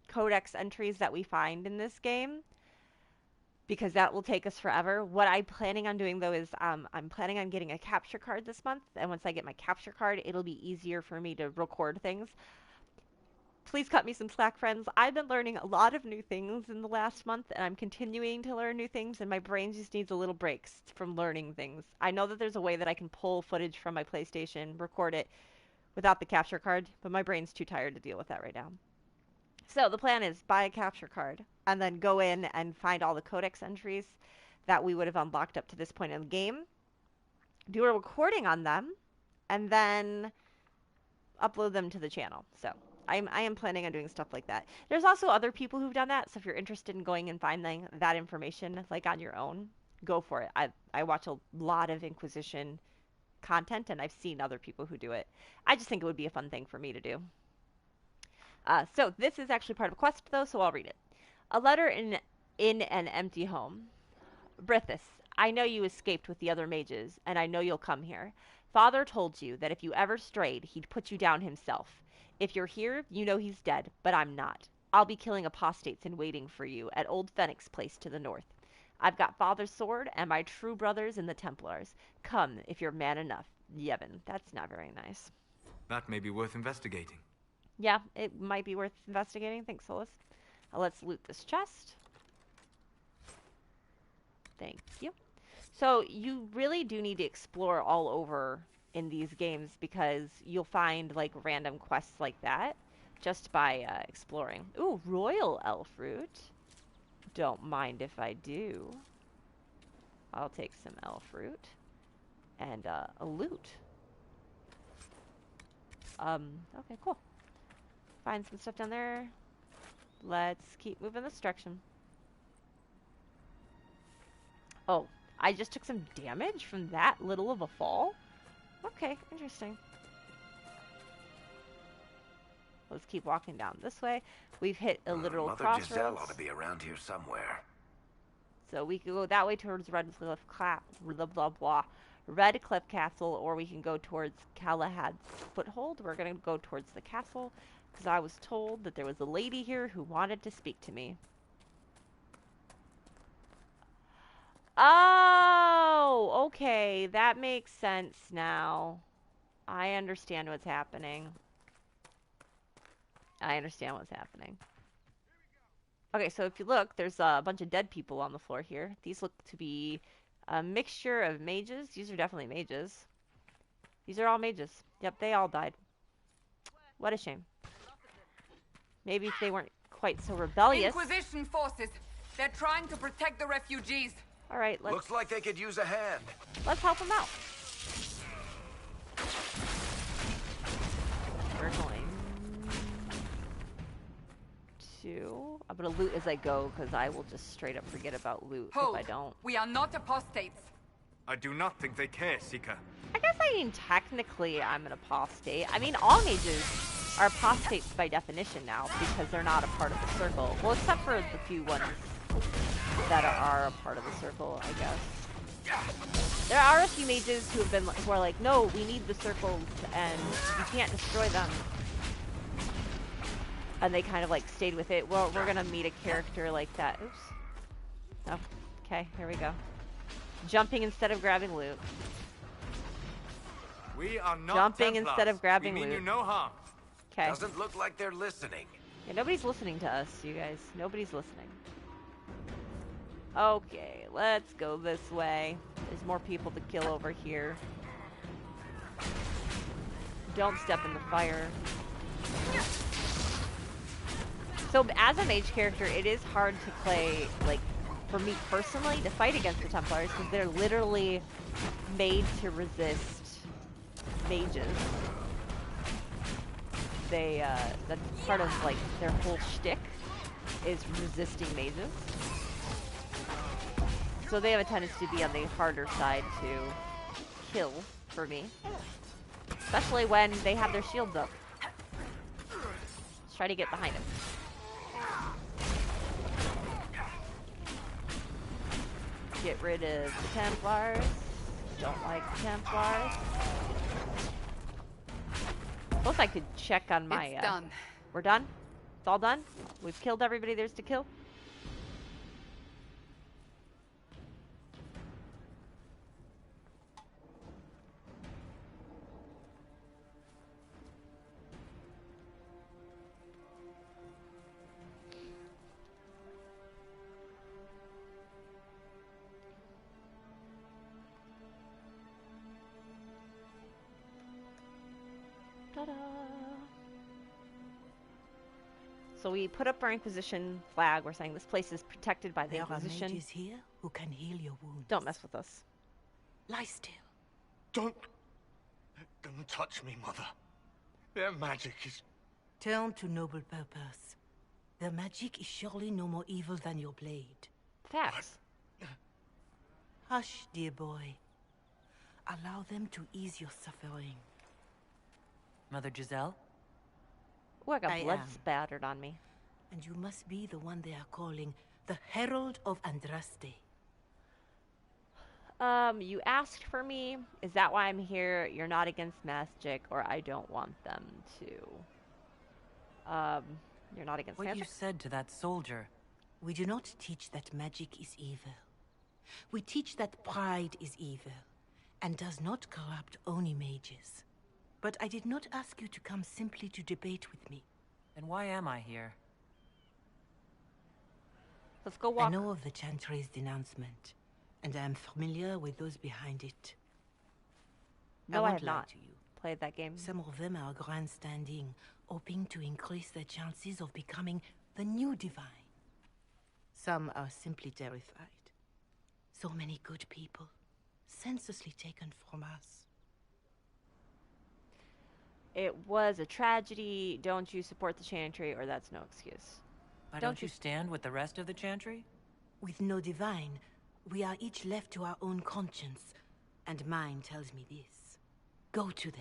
codex entries that we find in this game, because that will take us forever. What I'm planning on doing, though, is I'm planning on getting a capture card this month, and once I get my capture card, it'll be easier for me to record things. Please cut me some slack, friends. I've been learning a lot of new things in the last month, and I'm continuing to learn new things, and my brain just needs a little breaks from learning things. I know that there's a way that I can pull footage from my PlayStation, record it without the capture card, but my brain's too tired to deal with that right now. So the plan is buy a capture card, and then go in and find all the codex entries that we would have unlocked up to this point in the game, do a recording on them, and then upload them to the channel. So I am planning on doing stuff like that. There's also other people who've done that, so if you're interested in going and finding that information like on your own, go for it. I watch a lot of Inquisition content, and I've seen other people who do it. I just think it would be a fun thing for me to do. So this is actually part of a quest, though, so I'll read it. A letter in an empty home. Brithis, I know you escaped with the other mages, and I know you'll come here. Father told you that if you ever strayed, he'd put you down himself. If you're here, you know he's dead, but I'm not. I'll be killing apostates and waiting for you at Old Fenix Place to the north. I've got Father's sword and my true brothers in the Templars. Come, if you're man enough. Yevon, that's not very nice. That may be worth investigating. Yeah, it might be worth investigating. Thanks, Solus. Let's loot this chest. Thank you. So you really do need to explore all over in these games, because you'll find like random quests like that just by exploring. Ooh, royal elf fruit. Don't mind if I do. I'll take some elf fruit and a loot. Okay, cool. Find some stuff down there. Let's keep moving this direction. Oh, I just took some damage from that little of a fall? Okay, interesting. Let's keep walking down this way. We've hit a literal Mother crossroads. Giselle ought to be around here somewhere. So we could go that way towards Redcliffe Castle, or we can go towards Galahad's Foothold. We're going to go towards the castle, because I was told that there was a lady here who wanted to speak to me. Oh, okay. That makes sense now. I understand what's happening. I understand what's happening. Okay, so if you look, there's a bunch of dead people on the floor here. These look to be a mixture of mages. These are definitely mages. These are all mages. Yep, they all died. What a shame. Maybe if they weren't quite so rebellious. Inquisition forces. They're trying to protect the refugees. All right, let's... Looks like they could use a hand. Let's help them out. We're going to... I'm going to loot as I go, because I will just straight up forget about loot if I don't. We are not apostates. I do not think they care, Seeker. I guess technically I'm an apostate. I mean, all mages are apostates by definition now, because they're not a part of the circle. Well, except for the few ones that are a part of the circle, I guess. There are a few mages who are like, no, we need the circles, and you can't destroy them. And they kind of like stayed with it. Well, we're gonna meet a character like that. Oops. Oh, okay, here we go. Jumping instead of grabbing loot. We are not Jumping Templars. instead of grabbing we mean loot. You no harm. Okay. Doesn't look like they're listening. Yeah, nobody's listening to us, you guys. Nobody's listening. Okay, let's go this way. There's more people to kill over here. Don't step in the fire. So as a mage character, it is hard to play, like, for me personally, to fight against the Templars, because they're literally made to resist mages. That's part of, like, their whole shtick, is resisting mages. So they have a tendency to be on the harder side to kill, for me. Especially when they have their shields up. Let's try to get behind him. Get rid of the Templars. Don't like the Templars. Suppose I could check on my... It's done. We're done? It's all done? We've killed everybody there's to kill? Ta-da! So we put up our Inquisition flag. We're saying this place is protected by the Inquisition. There are mages here who can heal your wounds. Don't mess with us. Lie still. Don't touch me, Mother. Their magic is... Turn to noble purpose. Their magic is surely no more evil than your blade. Facts. Hush, dear boy. Allow them to ease your suffering. Mother Giselle? Oh, I got blood am. spattered on me. And you must be the one they are calling the Herald of Andraste. You asked for me. Is that why I'm here? You're not against magic, or I don't want them to. You're not against magic? What you said to that soldier. We do not teach that magic is evil. We teach that pride is evil, and does not corrupt only mages. But I did not ask you to come simply to debate with me. Then why am I here? Let's go walk. I know of the Chantry's denouncement, and I am familiar with those behind it. No, I have lie not to you. played that game. Some of them are grandstanding, hoping to increase their chances of becoming the new divine. Some are simply terrified. So many good people, senselessly taken from us. It was a tragedy. Don't you support the Chantry, or that's no excuse. Why don't you stand with the rest of the Chantry? With no divine, we are each left to our own conscience, and mine tells me this. Go to them.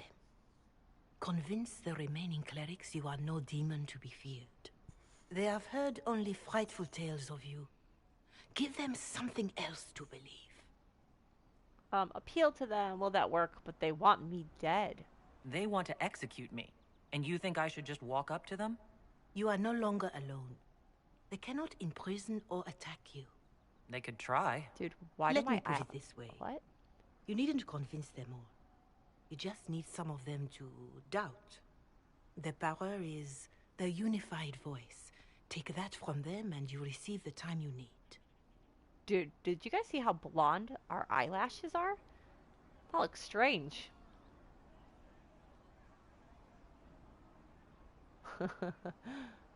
Convince the remaining clerics you are no demon to be feared. They have heard only frightful tales of you. Give them something else to believe. Appeal to them. Will that work? But they want me dead. They want to execute me. And you think I should just walk up to them? You are no longer alone. They cannot imprison or attack you. They could try. Dude, why Let do me I put it this way. What? You needn't convince them all. You just need some of them to doubt. The power is the unified voice. Take that from them and you receive the time you need. Dude, did you guys see how blonde our eyelashes are? That looks strange.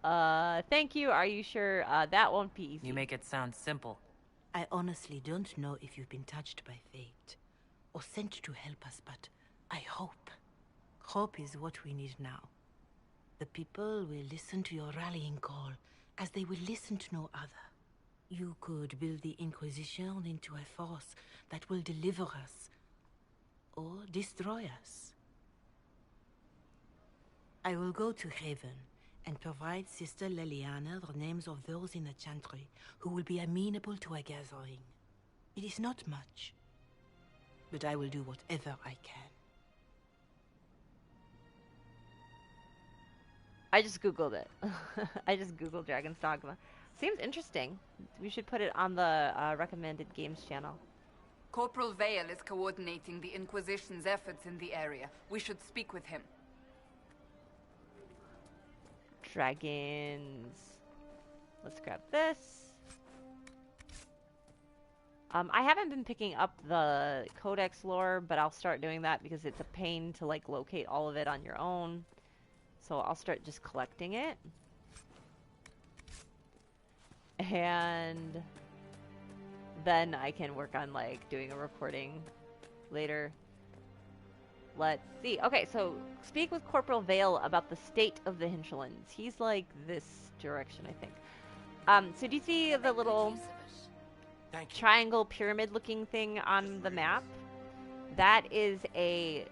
Thank you. Are you sure? That won't be easy. You make it sound simple. I honestly don't know if you've been touched by fate or sent to help us, but I hope. Hope is what we need now. The people will listen to your rallying call as they will listen to no other. You could build the Inquisition into a force that will deliver us or destroy us. I will go to Haven and provide Sister Leliana the names of those in the Chantry who will be amenable to a gathering. It is not much, but I will do whatever I can. I just Googled it. I just Googled Dragon's Dogma. Seems interesting. We should put it on the recommended games channel. Corporal Vale is coordinating the Inquisition's efforts in the area. We should speak with him. Dragons. Let's grab this. I haven't been picking up the Codex lore, but I'll start doing that because it's a pain to like locate all of it on your own. So I'll start just collecting it. And then I can work on like doing a recording later. Let's see. Okay, so speak with Corporal Vale about the state of the hinterlands. He's like this direction, I think. So do you see the little triangle pyramid looking thing on the map? That is a...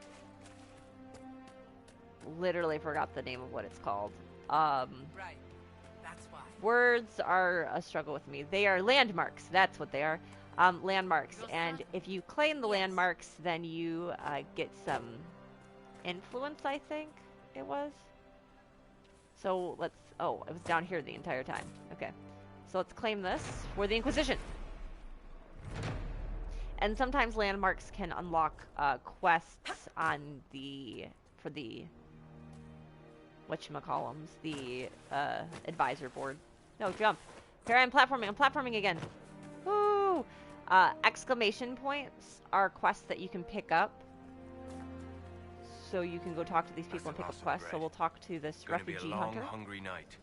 Literally forgot the name of what it's called. Right. That's why. Words are a struggle with me. They are landmarks. That's what they are. Landmarks. And if you claim the landmarks, then you get some influence, I think it was. So let's... Oh, it was down here the entire time. Okay. So let's claim this for the Inquisition. And sometimes landmarks can unlock quests on the... for the... whatchamacallums, the advisor board. No, jump. Here I'm platforming. I'm platforming again. Woo! Exclamation points are quests that you can pick up. So you can go talk to these people and pick up quests. So we'll talk to this refugee hunter. Long, hungry night.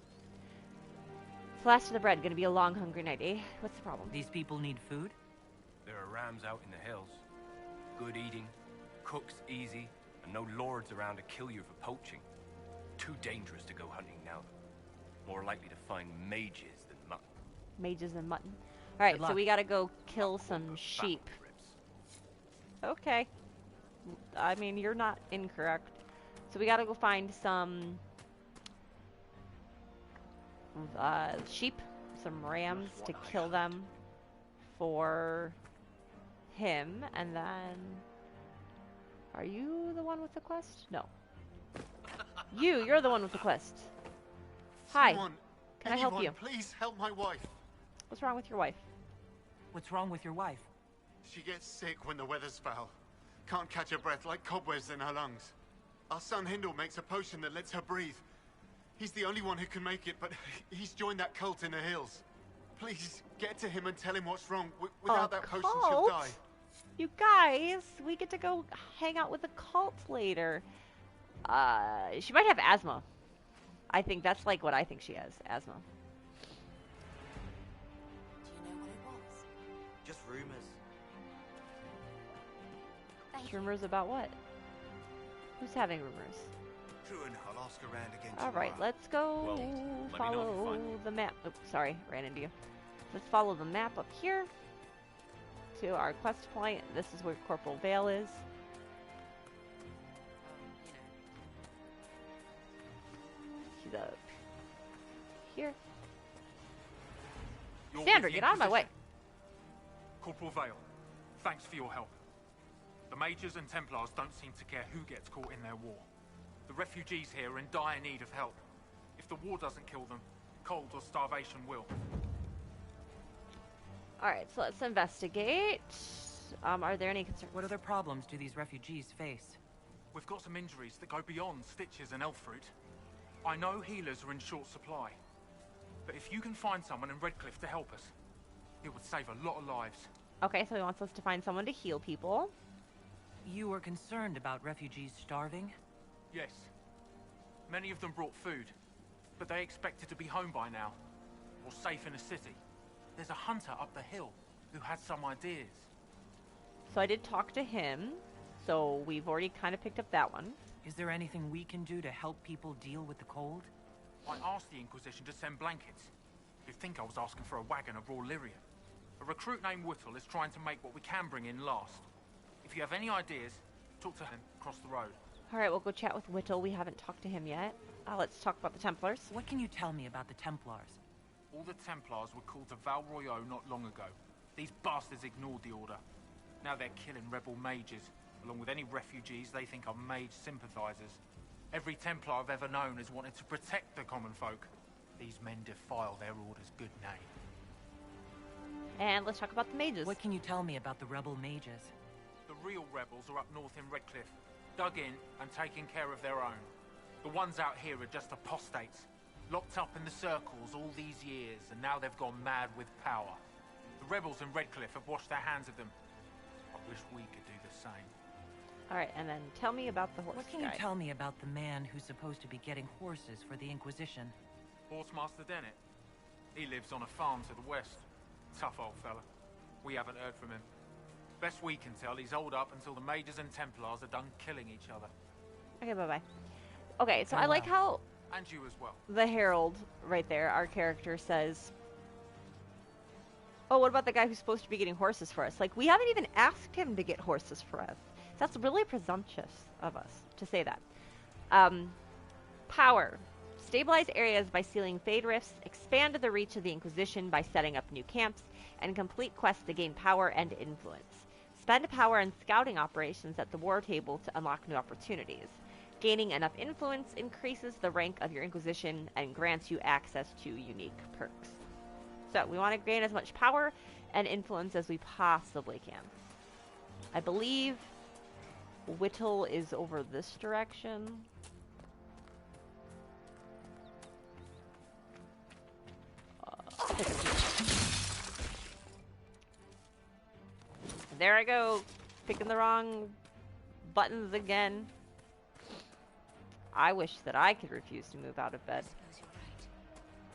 Last of the bread. Gonna be a long, hungry night, eh? What's the problem? These people need food? There are rams out in the hills. Good eating, cooks easy, and no lords around to kill you for poaching. Too dangerous to go hunting now. More likely to find mages than mutton. Mages and mutton. Alright, so we gotta go kill some sheep. Okay. I mean, you're not incorrect. So we gotta go find some sheep, some rams to kill them for him, and then... Are you the one with the quest? No. You're the one with the quest. Hi. Can I help you? Please help my wife. What's wrong with your wife? What's wrong with your wife? She gets sick when the weather's foul. Can't catch her breath, like cobwebs in her lungs. Our son Hindle makes a potion that lets her breathe. He's the only one who can make it, but he's joined that cult in the hills. Please, get to him and tell him what's wrong. Without that potion, she'll die. You guys, we get to go hang out with the cult later. She might have asthma. I think that's like what I think she has, asthma. Do you know what it was? Just rumors. Rumors about what? Who's having rumors? Truan, I'll ask around again. Alright, let's go follow the map. Oops, sorry, ran into you. Let's follow the map up here to our quest point. This is where Corporal Vale is. here. You're Sandra, with the get out of my way. Corporal Vale, thanks for your help. The Mages and Templars don't seem to care who gets caught in their war. The refugees here are in dire need of help. If the war doesn't kill them, cold or starvation will. Alright, so let's investigate. Are there any concerns? What other problems do these refugees face? We've got some injuries that go beyond stitches and elf fruit. I know healers are in short supply. But if you can find someone in Redcliffe to help us, it would save a lot of lives. Okay, so he wants us to find someone to heal people. You are concerned about refugees starving? Yes. Many of them brought food, but they expected to be home by now, or safe in a city. There's a hunter up the hill who has some ideas. So I did talk to him, so we've already kind of picked up that one. Is there anything we can do to help people deal with the cold? I asked the Inquisition to send blankets. You'd think I was asking for a wagon of raw lyrium. A recruit named Whittle is trying to make what we can bring in last. If you have any ideas, talk to him across the road. Alright, we'll go chat with Whittle. We haven't talked to him yet. Let's talk about the Templars. What can you tell me about the Templars? All the Templars were called to Val Royeaux not long ago. These bastards ignored the order. Now they're killing rebel mages, along with any refugees they think are mage sympathizers. Every Templar I've ever known has wanted to protect the common folk. These men defile their order's good name. And let's talk about the mages. What can you tell me about the rebel mages? The real rebels are up north in Redcliffe, dug in and taking care of their own. The ones out here are just apostates, locked up in the circles all these years, and now they've gone mad with power. The rebels in Redcliffe have washed their hands of them. I wish we could do the same. Alright, and then tell me about the horse What can guy. you tell me about the man who's supposed to be getting horses for the Inquisition? Horsemaster Dennett. He lives on a farm to the west. Tough old fella. We haven't heard from him. Best we can tell, he's holed up until the Mages and Templars are done killing each other. Okay, bye-bye. Okay, so I like how And you as well. the Herald right there, our character says, oh, what about the guy who's supposed to be getting horses for us? Like, we haven't even asked him to get horses for us. That's really presumptuous of us to say that. Power. Stabilize areas by sealing Fade Rifts, expand the reach of the Inquisition by setting up new camps, and complete quests to gain power and influence. Spend power in scouting operations at the war table to unlock new opportunities. Gaining enough influence increases the rank of your Inquisition and grants you access to unique perks. So, we want to gain as much power and influence as we possibly can. I believe Whittle is over this direction. There I go, picking the wrong buttons again. I wish that I could refuse to move out of bed.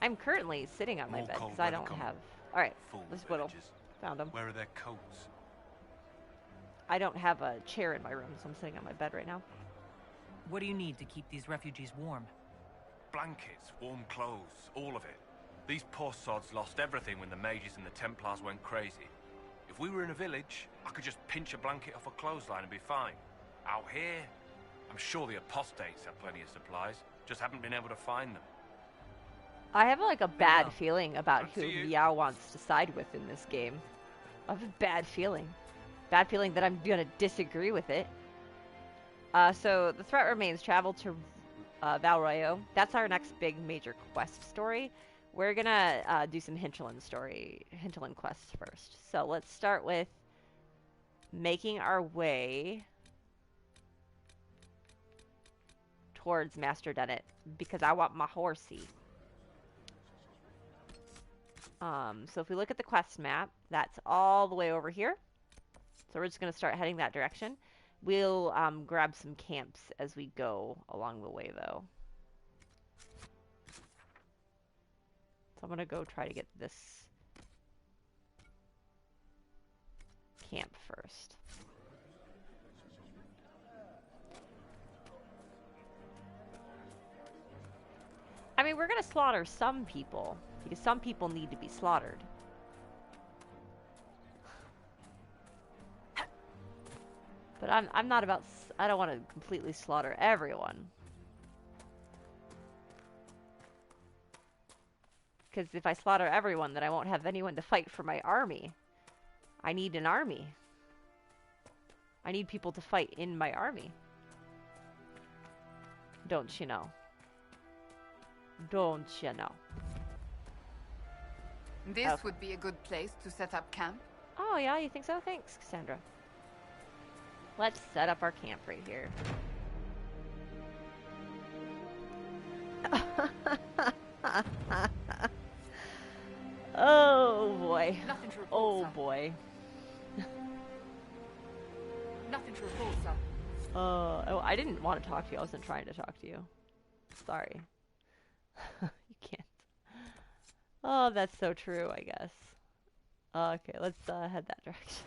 I'm currently sitting on my bed because I don't have... Alright, this Whittle. Found him. Where are their coats? I don't have a chair in my room, so I'm sitting on my bed right now. What do you need to keep these refugees warm? Blankets, warm clothes, all of it. These poor sods lost everything when the Mages and the Templars went crazy. If we were in a village, I could just pinch a blanket off a clothesline and be fine. Out here, I'm sure the apostates have plenty of supplies, just haven't been able to find them. I have like a bad feeling about who Meow wants to side with in this game. I have a bad feeling. Bad feeling that I'm gonna disagree with it. So the threat remains. Travel to Val Royeaux. That's our next big major quest story. We're gonna do some hinterland quests first. So let's start with making our way towards Master Dennett because I want my horsey. So if we look at the quest map, that's all the way over here. So we're just going to start heading that direction. We'll grab some camps as we go along the way, though. So I'm going to go try to get this camp first. I mean, we're going to slaughter some people, because some people need to be slaughtered. But I'm not about... I don't want to completely slaughter everyone. Because if I slaughter everyone, then I won't have anyone to fight for my army. I need an army. I need people to fight in my army. Don't you know? Don't you know? This would be a good place to set up camp. Oh, yeah? You think so? Thanks, Cassandra. Let's set up our camp right here. Oh, boy. Nothing to report, oh, sir. boy. Nothing to report, sir. Oh, I didn't want to talk to you. I wasn't trying to talk to you. Sorry. You can't. Oh, that's so true, I guess. Okay, let's head that direction.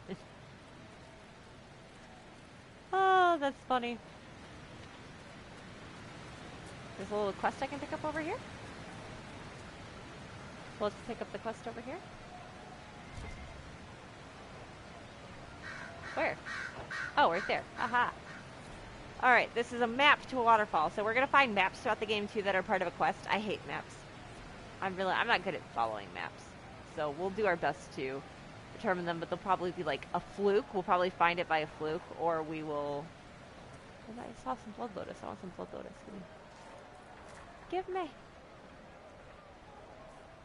Oh, that's funny. There's a little quest I can pick up over here. Let's pick up the quest over here. Where? Oh, right there. Aha. Alright, this is a map to a waterfall. So we're going to find maps throughout the game, too, that are part of a quest. I hate maps. I'm not good at following maps. So we'll do our best to determine them, but they'll probably be like a fluke. We'll probably find it by a fluke, or we will... I saw some blood lotus. I want some blood lotus. Give me.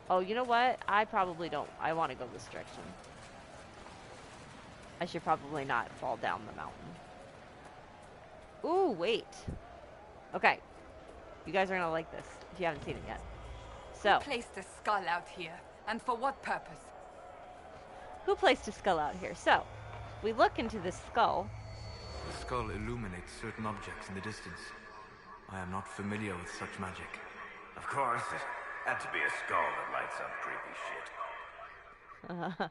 Oh, you know what? I probably don't. I want to go this direction. I should probably not fall down the mountain. Ooh, wait. Okay. You guys are going to like this if you haven't seen it yet. So. Who placed a skull out here? And for what purpose? Who placed a skull out here? So, we look into this skull. The skull illuminates certain objects in the distance. I am not familiar with such magic. Of course, it had to be a skull that lights up creepy shit.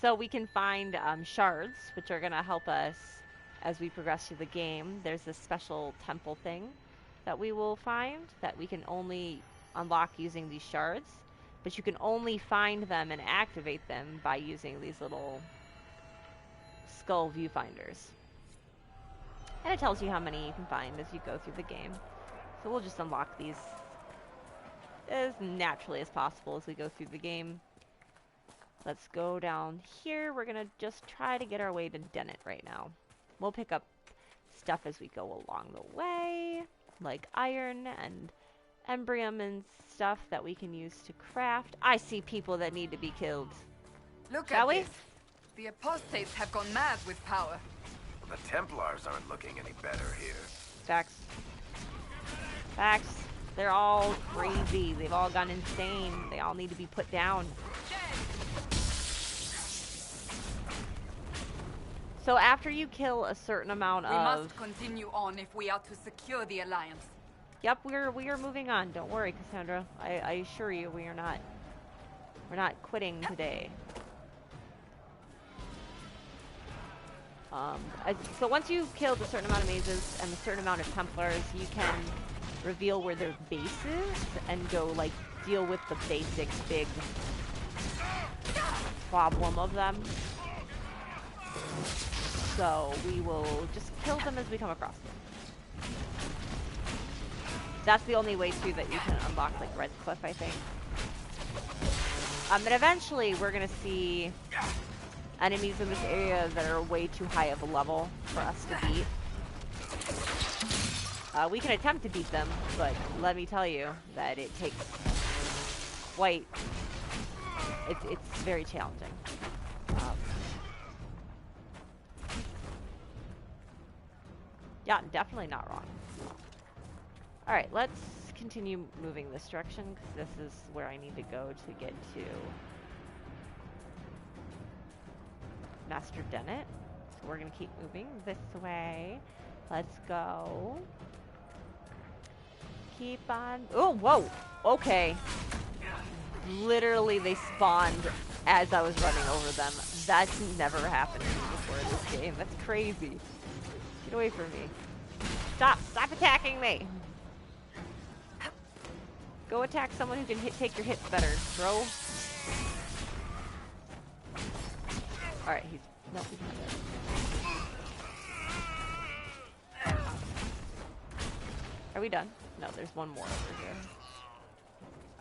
So we can find shards, which are going to help us as we progress through the game. There's this special temple thing that we will find that we can only unlock using these shards. But you can only find them and activate them by using these little skull viewfinders. And it tells you how many you can find as you go through the game. So we'll just unlock these as naturally as possible as we go through the game. Let's go down here. We're going to just try to get our way to Dennett right now. We'll pick up stuff as we go along the way, like iron and embrium and stuff that we can use to craft. I see people that need to be killed. Look Shall at we? this. The apostates have gone mad with power. Well, the Templars aren't looking any better here. Facts. Facts. They're all crazy. They've all gone insane. They all need to be put down. So after you kill a certain amount We of... must continue on if we are to secure the Alliance. Yep, we are moving on. Don't worry, Cassandra. I assure you, we're not quitting today. So once you've killed a certain amount of mazes and a certain amount of Templars, you can reveal where their base is and go like deal with the basic big problem of them. So we will just kill them as we come across them. That's the only way too that you can unlock like Red Cliff, I think. And eventually we're gonna see enemies in this area that are way too high of a level for us to beat. We can attempt to beat them, but let me tell you that it takes quite... It's very challenging. Yeah, definitely not wrong. Alright, let's continue moving this direction, because this is where I need to go to get to Master Dennett. So we're going to keep moving this way. Let's go. Keep on... Oh, whoa! Okay. Literally, they spawned as I was running over them. That's never happened to me before in this game. That's crazy. Get away from me. Stop! Stop attacking me! Go attack someone who can take your hits better, bro. Alright, he's... No, he's not dead. Are we done? No, there's one more over here.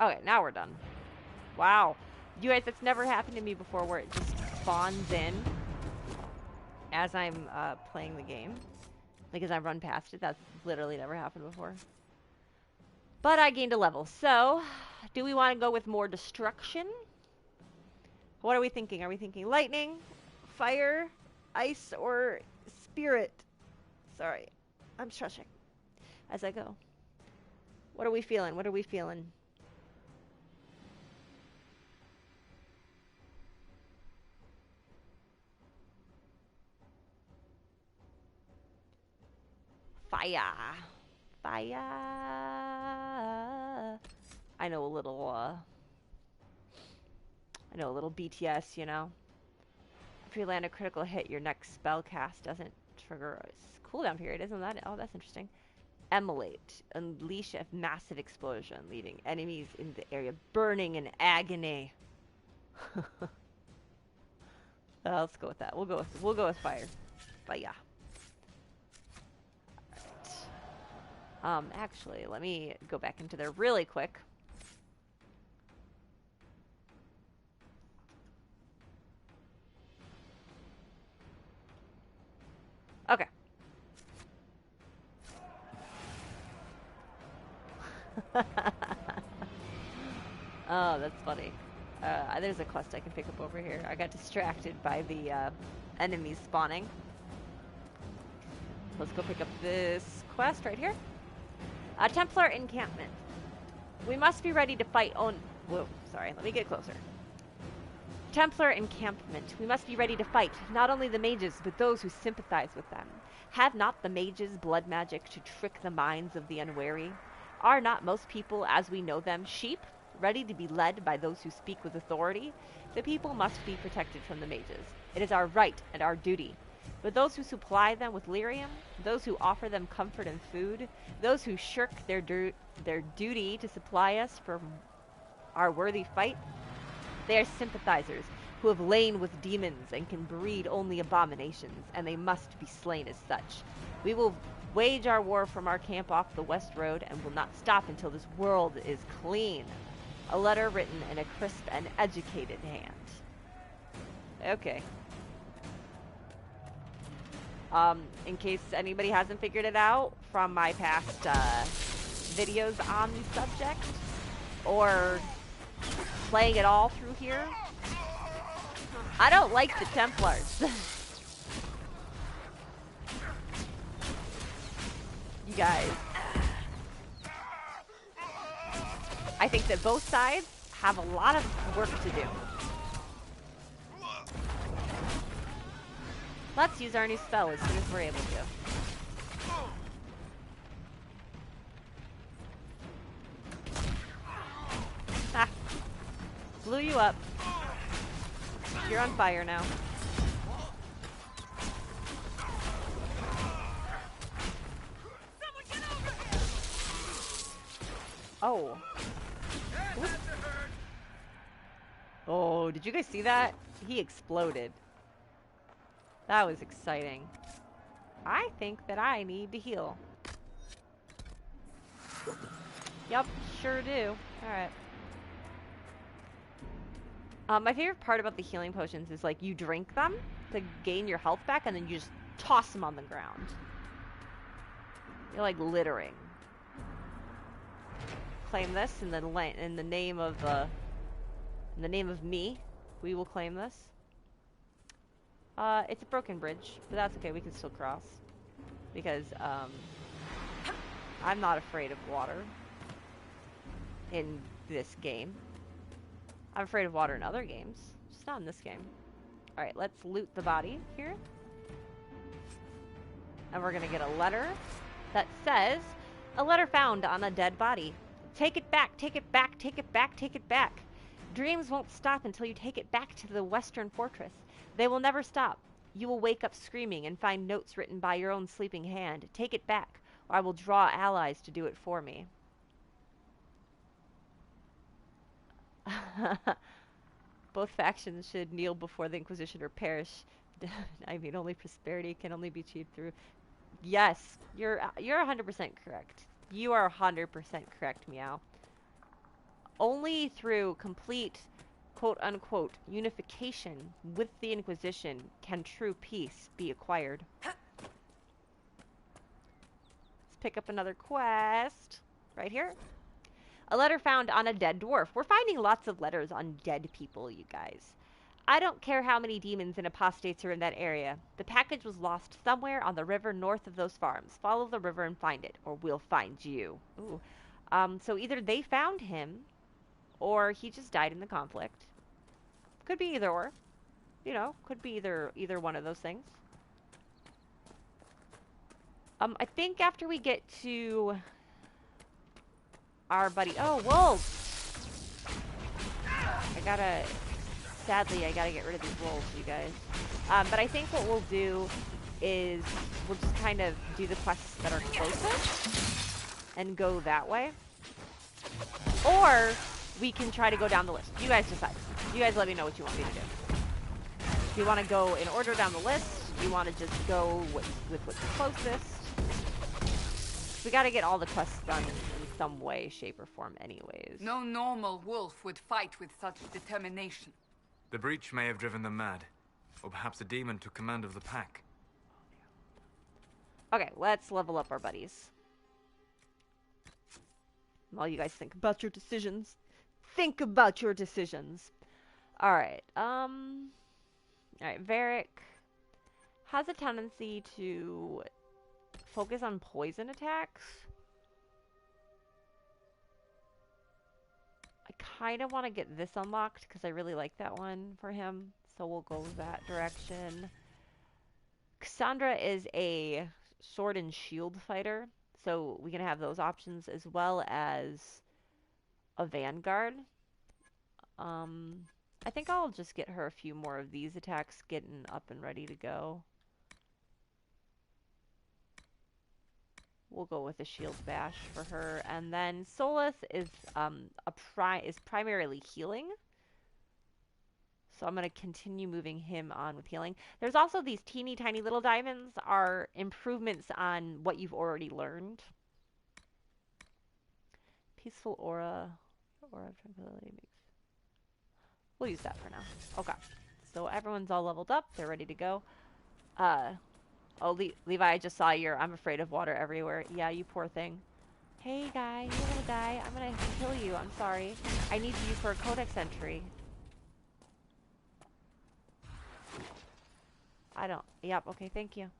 Okay, now we're done. Wow. You guys, that's never happened to me before where it just spawns in as I'm playing the game. Like as I run past it. That's literally never happened before. But I gained a level. So, do we want to go with more destruction? What are we thinking? Are we thinking lightning, fire, ice, or spirit? Sorry. I'm shushing as I go. What are we feeling? What are we feeling? Fire. Fire. I know a little BTS, you know. If you land a critical hit, your next spell cast doesn't trigger a cooldown period, isn't that? Oh, that's interesting. Emulate. Unleash a massive explosion, leaving enemies in the area burning in agony. Let's go with that. We'll go with fire. Fire. Alright. Actually, let me go back into there really quick. Okay. Oh, that's funny. There's a quest I can pick up over here. I got distracted by the enemies spawning. Let's go pick up this quest right here. Templar encampment. We must be ready to fight on... Whoa, sorry. Let me get closer. Templar encampment. We must be ready to fight, not only the mages, but those who sympathize with them. Have not the mages blood magic to trick the minds of the unwary? Are not most people, as we know them, sheep, ready to be led by those who speak with authority? The people must be protected from the mages. It is our right and our duty. But those who supply them with lyrium, those who offer them comfort and food, those who shirk their duty to supply us for our worthy fight, they are sympathizers who have lain with demons and can breed only abominations, and they must be slain as such. We will wage our war from our camp off the west road and will not stop until this world is clean. A letter written in a crisp and educated hand. Okay. In case anybody hasn't figured it out from my past videos on the subject, or playing it all through here, I don't like the Templars. You guys. I think that both sides have a lot of work to do. Let's use our new spell as soon as we're able to. Ah. Blew you up. You're on fire now. Oh. What? Oh, did you guys see that? He exploded. That was exciting. I think that I need to heal. Yep, sure do. Alright. My favorite part about the healing potions is, like, you drink them to gain your health back, and then you just toss them on the ground. You're, like, littering. Claim this, and then in the name of me, we will claim this. It's a broken bridge, but that's okay. We can still cross because I'm not afraid of water in this game. I'm afraid of water in other games, just not in this game. All right, let's loot the body here, and we're gonna get a letter that says, "A letter found on a dead body. Take it back. Take it back. Take it back. Take it back. Dreams won't stop until you take it back to the Western Fortress. They will never stop. You will wake up screaming and find notes written by your own sleeping hand. Take it back, or I will draw allies to do it for me." Both factions should kneel before the Inquisition or perish. I mean, only prosperity can only be achieved through... Yes, you're 100% correct. You are 100% correct, Meow. Only through complete, quote-unquote, unification with the Inquisition can true peace be acquired. Let's pick up another quest. Right here. A letter found on a dead dwarf. We're finding lots of letters on dead people, you guys. I don't care how many demons and apostates are in that area. The package was lost somewhere on the river north of those farms. Follow the river and find it, or we'll find you. Ooh. So either they found him, or he just died in the conflict. Could be either or. You know, could be either one of those things. I think after we get to our buddy... Oh, wolves! Sadly, I gotta get rid of these wolves, you guys. But I think what we'll do is we'll just kind of do the quests that are closest and go that way. Or we can try to go down the list. You guys decide. You guys let me know what you want me to do. Do you want to go in order down the list? Do you want to just go with what's closest? We gotta get all the quests done in some way, shape, or form anyways. No normal wolf would fight with such determination. The breach may have driven them mad. Or perhaps a demon took command of the pack. Okay, let's level up our buddies. While you guys think about your decisions. Think about your decisions. Alright, Alright, Varric has a tendency to focus on poison attacks. I kind of want to get this unlocked because I really like that one for him. So we'll go that direction. Cassandra is a sword and shield fighter. So we can have those options as well as a vanguard. I think I'll just get her a few more of these attacks getting up and ready to go. We'll go with a shield bash for her, and then Solus is primarily healing. So I'm going to continue moving him on with healing. There's also these teeny tiny little diamonds are improvements on what you've already learned. Peaceful aura of tranquility makes. We'll use that for now. Okay. So everyone's all leveled up. They're ready to go. Oh, Levi, I just saw your I'm afraid of water everywhere. Yeah, you poor thing. Hey, guy. You're gonna die. I'm gonna kill you. I'm sorry. I need you for a codex entry. I don't... Yep, okay, thank you.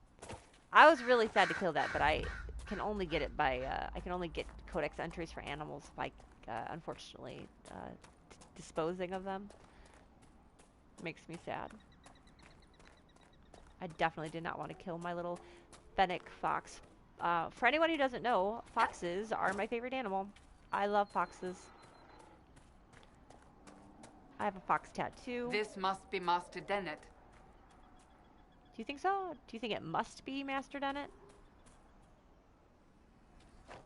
I was really sad to kill that, but I can only get it by... I can only get codex entries for animals by, unfortunately, disposing of them. Makes me sad. I definitely did not want to kill my little fennec fox. For anyone who doesn't know, foxes are my favorite animal. I love foxes. I have a fox tattoo. This must be Master Dennett. Do you think so? Do you think it must be Master Dennett?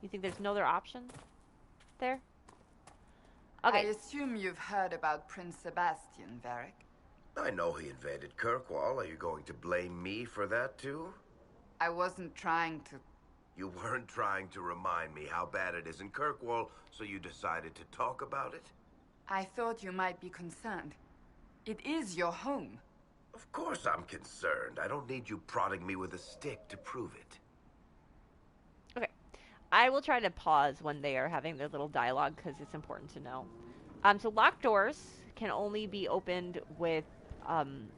You think there's no other option there? Okay. I assume you've heard about Prince Sebastian, Varric. I know he invaded Kirkwall. Are you going to blame me for that, too? I wasn't trying to... You weren't trying to remind me how bad it is in Kirkwall, so you decided to talk about it? I thought you might be concerned. It is your home. Of course I'm concerned. I don't need you prodding me with a stick to prove it. Okay. I will try to pause when they are having their little dialogue, because it's important to know. So locked doors can only be opened with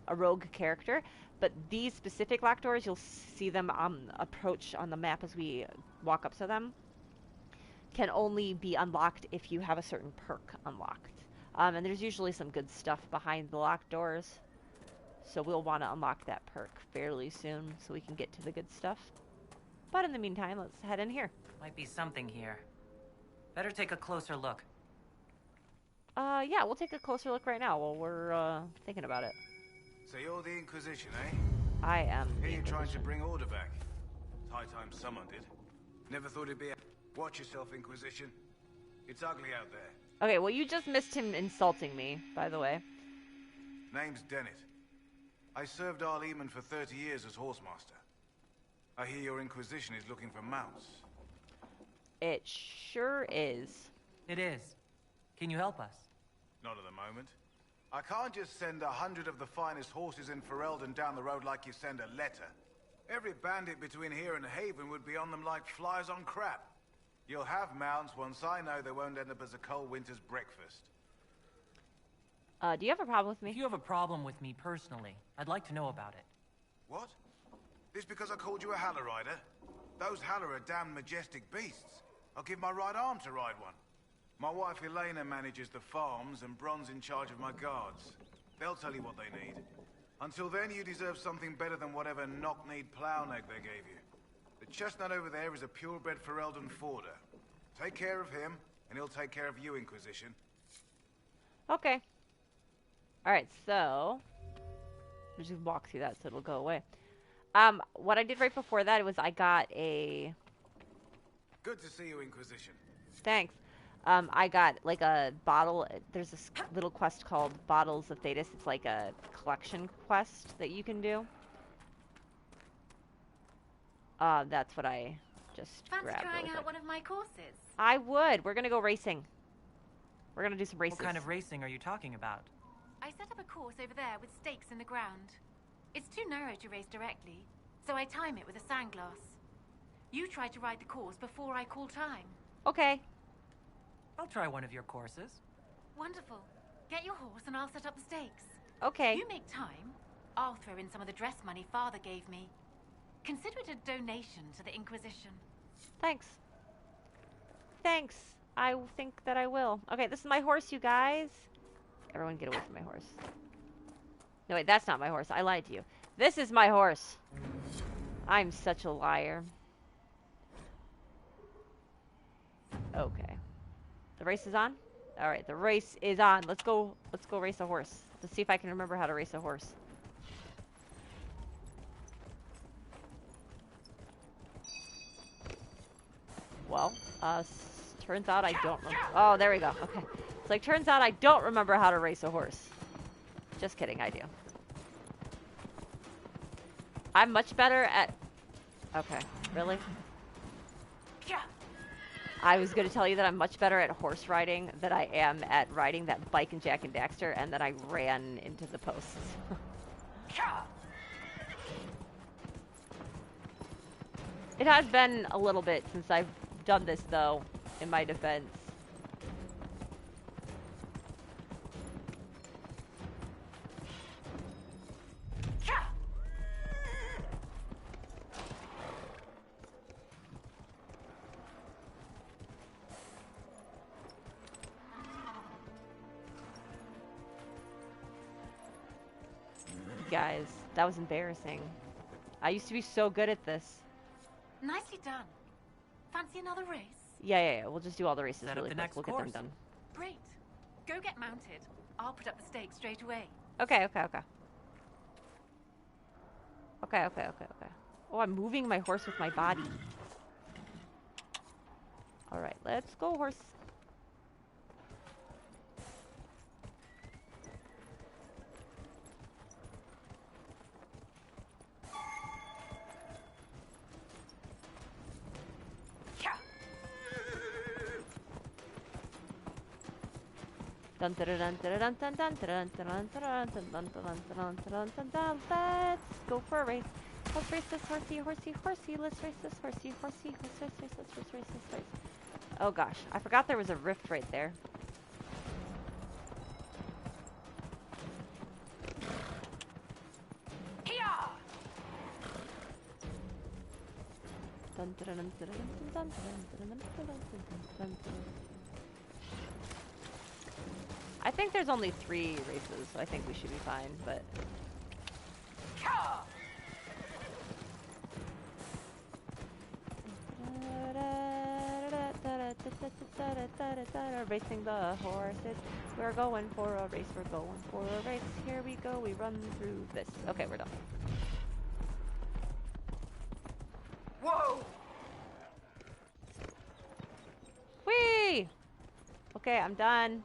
a rogue character, but these specific locked doors, you'll see them approach on the map as we walk up to them, can only be unlocked if you have a certain perk unlocked. And there's usually some good stuff behind the locked doors, so we'll want to unlock that perk fairly soon so we can get to the good stuff. But in the meantime, let's head in here. Might be something here. Better take a closer look. Yeah, we'll take a closer look right now while we're thinking about it. So you're the Inquisition, eh? I am. Here you're trying to bring order back. It's high time someone did. Never thought it'd be a... Watch yourself, Inquisition. It's ugly out there. Okay, well, you just missed him insulting me, by the way. Name's Dennett. I served our Lehman for 30 years as Horsemaster. I hear your Inquisition is looking for mounts. It sure is. It is. Can you help us? Not at the moment. I can't just send 100 of the finest horses in Ferelden down the road like you send a letter. Every bandit between here and Haven would be on them like flies on crap. You'll have mounts once I know they won't end up as a cold winter's breakfast. Do you have a problem with me? If you have a problem with me personally, I'd like to know about it. What? This because I called you a Haller rider? Those Haller are damn majestic beasts. I'll give my right arm to ride one. My wife Elena manages the farms and Bron's in charge of my guards. They'll tell you what they need. Until then, you deserve something better than whatever knock-kneed plow neck they gave you. The chestnut over there is a purebred Ferelden Forder. Take care of him, and he'll take care of you, Inquisition. Okay. Alright, so... we'll just walk through that so it'll go away. What I did right before that was I got a... Good to see you, Inquisition. Thanks. I got like a bottle. There's this little quest called Bottles of Thetis. It's like a collection quest that you can do. That's what I just Fancy grabbed. trying really out quick. one of my courses? I would. We're gonna go racing. We're gonna do some races. What kind of racing are you talking about? I set up a course over there with stakes in the ground. It's too narrow to race directly, so I time it with a sandglass. You try to ride the course before I call time. Okay. I'll try one of your courses. Wonderful. Get your horse and I'll set up the stakes. Okay. You make time. I'll throw in some of the dress money Father gave me. Consider it a donation to the Inquisition. Thanks. Thanks. I think that I will. Okay, this is my horse, you guys. Everyone get away from my horse. No, wait, that's not my horse. I lied to you. This is my horse. I'm such a liar. Okay. The race is on? Alright, the race is on. Let's go race a horse. Let's see if I can remember how to race a horse. Well, turns out I don't remember. Oh, there we go. Okay. It's like, turns out I don't remember how to race a horse. Just kidding, I do. I'm much better at... Okay, really? I was going to tell you that I'm much better at horse riding than I am at riding that bike in Jak and Daxter, and that I ran into the posts. It has been a little bit since I've done this, though, in my defense. Guys, that was embarrassing. I used to be so good at this. Nicely done. Fancy another race? Yeah. We'll just do all the races Set up really the quick. next We'll get them done. Great. Go get mounted. I'll put up the stakes straight away. Okay. Oh, I'm moving my horse with my body. Alright, let's go, horse. Let's go for a race. Let's race this horsey. Let's race this horsey. Let's race this race. Oh gosh, I forgot there was a rift right there. I think there's only 3 races, so I think we should be fine, but... Racing the horses. We're going for a race. Here we go. We run through this. Okay, we're done. Whoa! Whee! Okay, I'm done.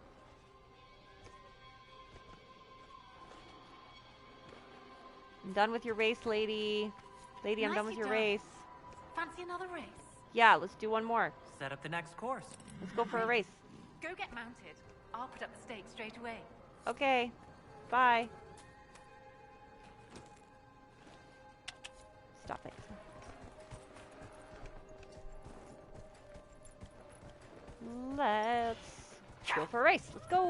I'm done with your race, lady. Lady, I'm done with your race. Fancy another race? Yeah, let's do one more. Set up the next course. Let's go for a race. Go get mounted. I'll put up the stake straight away. Okay. Bye. Stop it. Let's go for a race. Let's go.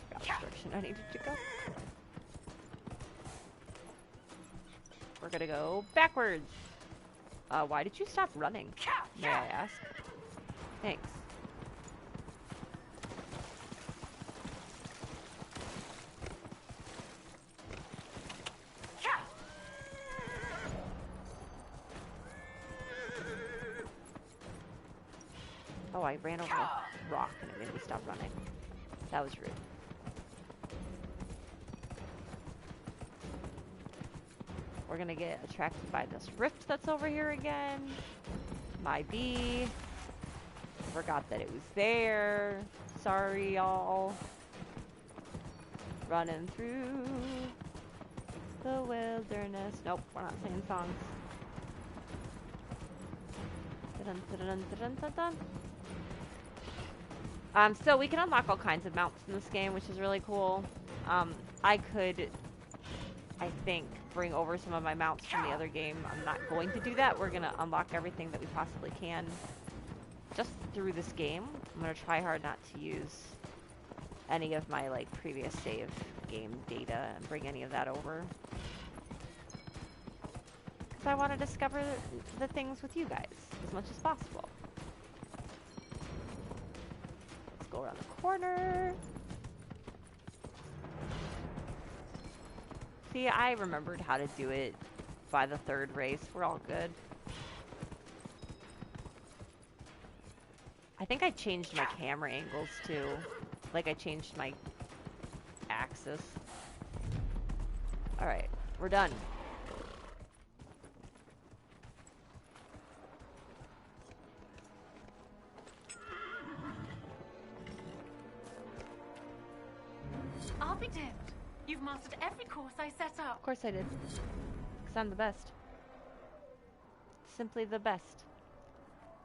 Forgot which direction I needed to go. We're gonna go backwards. Why did you stop running? May I ask? Thanks. Oh, I ran over a rock and it made me stop running. That was rude. We're gonna get attracted by this rift that's over here again. My bee. Forgot that it was there. Sorry, y'all. Running through the wilderness. Nope, we're not singing songs. Dun, dun, dun, dun, dun, dun. So we can unlock all kinds of mounts in this game, which is really cool. I could, I think, bring over some of my mounts from the other game. I'm not going to do that. We're going to unlock everything that we possibly can just through this game. I'm going to try hard not to use any of my like previous save game data and bring any of that over. Because I want to discover the things with you guys as much as possible. Go around the corner. See, I remembered how to do it by the third race. We're all good. I think I changed my camera angles too. Like I changed my axis. Alright, we're done. I'll be damned. You've mastered every course I set up. Of course I did. Because I'm the best. Simply the best.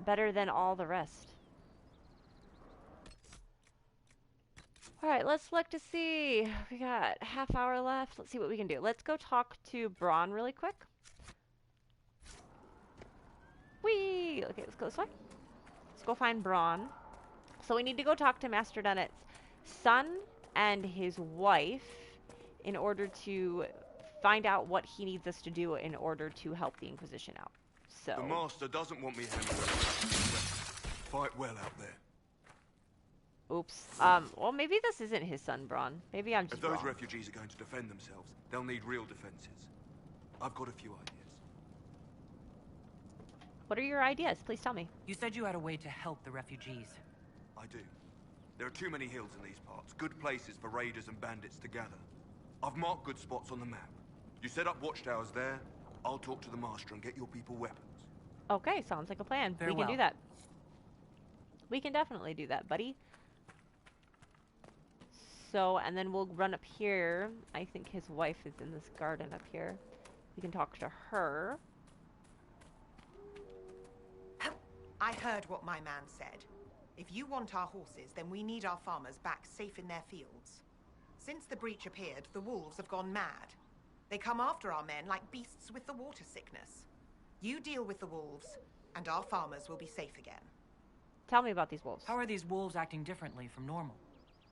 Better than all the rest. Alright, let's look to see. We got half hour left. Let's see what we can do. Let's go talk to Braun really quick. Whee! Okay, let's go this way. Let's go find Braun. So we need to go talk to Master Dunnet's son and his wife in order to find out what he needs us to do in order to help the Inquisition out. So the Master doesn't want me handling. Fight well out there. Oops. Well, maybe this isn't his son, Braun. Maybe I'm just If those wrong. refugees are going to defend themselves, they'll need real defenses. I've got a few ideas. What are your ideas? Please tell me. You said you had a way to help the refugees. I do. There are too many hills in these parts. Good places for raiders and bandits to gather. I've marked good spots on the map. You set up watchtowers there. I'll talk to the Master and get your people weapons. Okay, sounds like a plan. We can do that. We can definitely do that, buddy. So, and then we'll run up here. I think his wife is in this garden up here. We can talk to her. I heard what my man said. If you want our horses, then we need our farmers back safe in their fields. Since the breach appeared, the wolves have gone mad. They come after our men like beasts with the water sickness. You deal with the wolves, and our farmers will be safe again. Tell me about these wolves. How are these wolves acting differently from normal?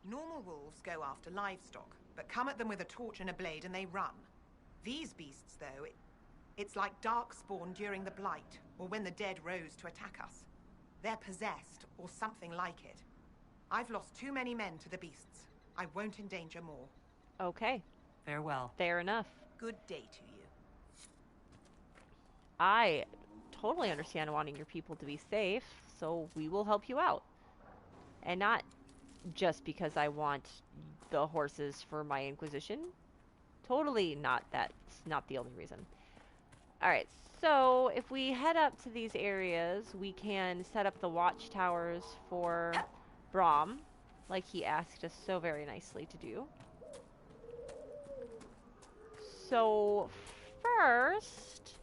Normal wolves go after livestock, but come at them with a torch and a blade and they run. These beasts, though, it's like dark spawn during the Blight, or when the dead rose to attack us. They're possessed, or something like it. I've lost too many men to the beasts. I won't endanger more. Okay. Farewell. Fair enough. Good day to you. I totally understand wanting your people to be safe, so we will help you out. And not just because I want the horses for my Inquisition. Totally not. That's not the only reason. Alright, so if we head up to these areas, we can set up the watchtowers for Braum, like he asked us so very nicely to do. So first,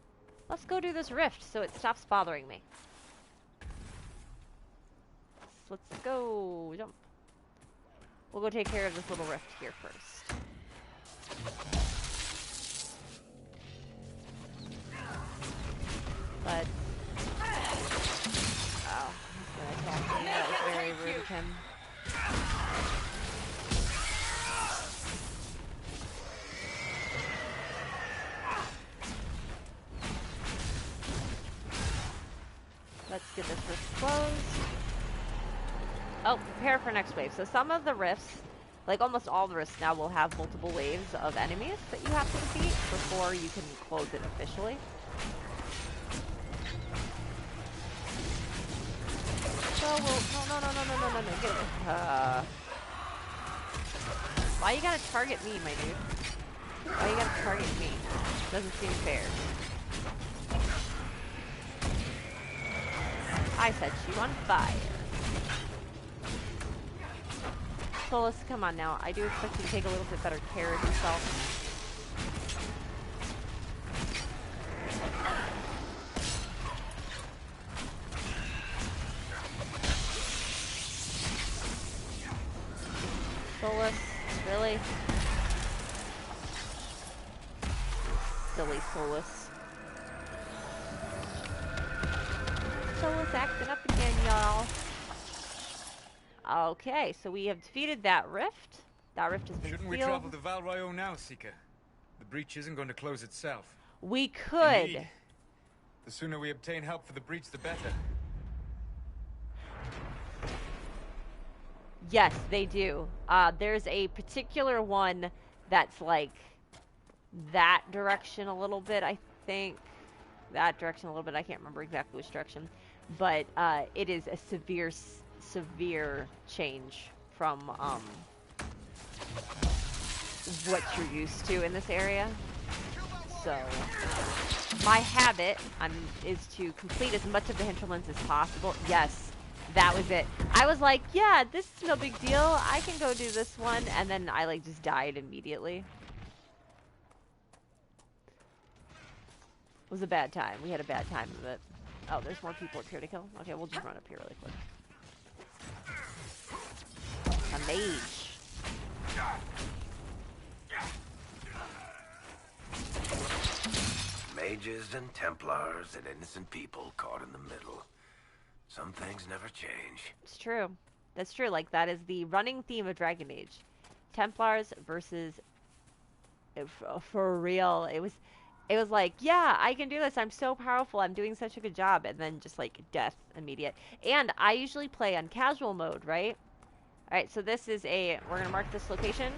let's go do this rift so it stops bothering me. Let's go. Jump. We'll go take care of this little rift here first. But oh, he's gonna attack me. That was very rude of him. Let's get this rift closed. Oh, prepare for next wave. So some of the rifts, like almost all the rifts now, will have multiple waves of enemies that you have to defeat before you can close it officially. So we'll... No, get it. Why you gotta target me, my dude? Why you gotta target me? Doesn't seem fair. I set you on fire. Solus, come on now. I do expect you to take a little bit better care of yourself. Solus, really? Silly Solus. Solus acting up again, y'all. Okay, so we have defeated that rift. That rift has been Shouldn't sealed. we travel to Val Royeaux now, Seeker? The breach isn't going to close itself. We could. Indeed. The sooner we obtain help for the breach, the better. Yes, they do. There's a particular one that's like that direction a little bit, I think. That direction a little bit. I can't remember exactly which direction. But it is a severe change from what you're used to in this area. So my habit is to complete as much of the hinterlands as possible. Yes, that was it. I was like, yeah, this is no big deal. I can go do this one. And then I like just died immediately. It was a bad time. We had a bad time of it. Oh, there's more people up here to kill? Okay, we'll just run up here really quick. A mage. Mages and Templars and innocent people caught in the middle. Some things never change. It's true. That's true. Like, that is the running theme of Dragon Age. Templars versus... For real. It was like, yeah, I can do this. I'm so powerful. I'm doing such a good job. And then just, like, death immediate. And I usually play on casual mode, right? Alright, so this is a... We're going to mark this location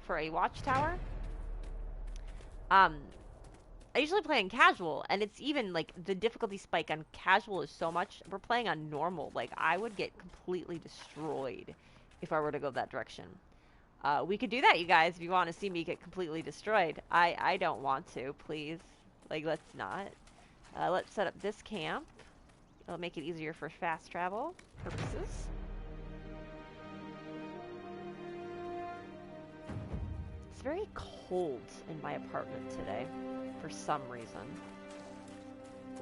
for a watchtower. I usually play on casual, and it's even, like, the difficulty spike on casual is so much. We're playing on normal. Like, I would get completely destroyed if I were to go that direction. We could do that, you guys, if you want to see me get completely destroyed. I don't want to, please. Like, let's not. Let's set up this camp. It'll make it easier for fast travel purposes. It's very cold in my apartment today, for some reason.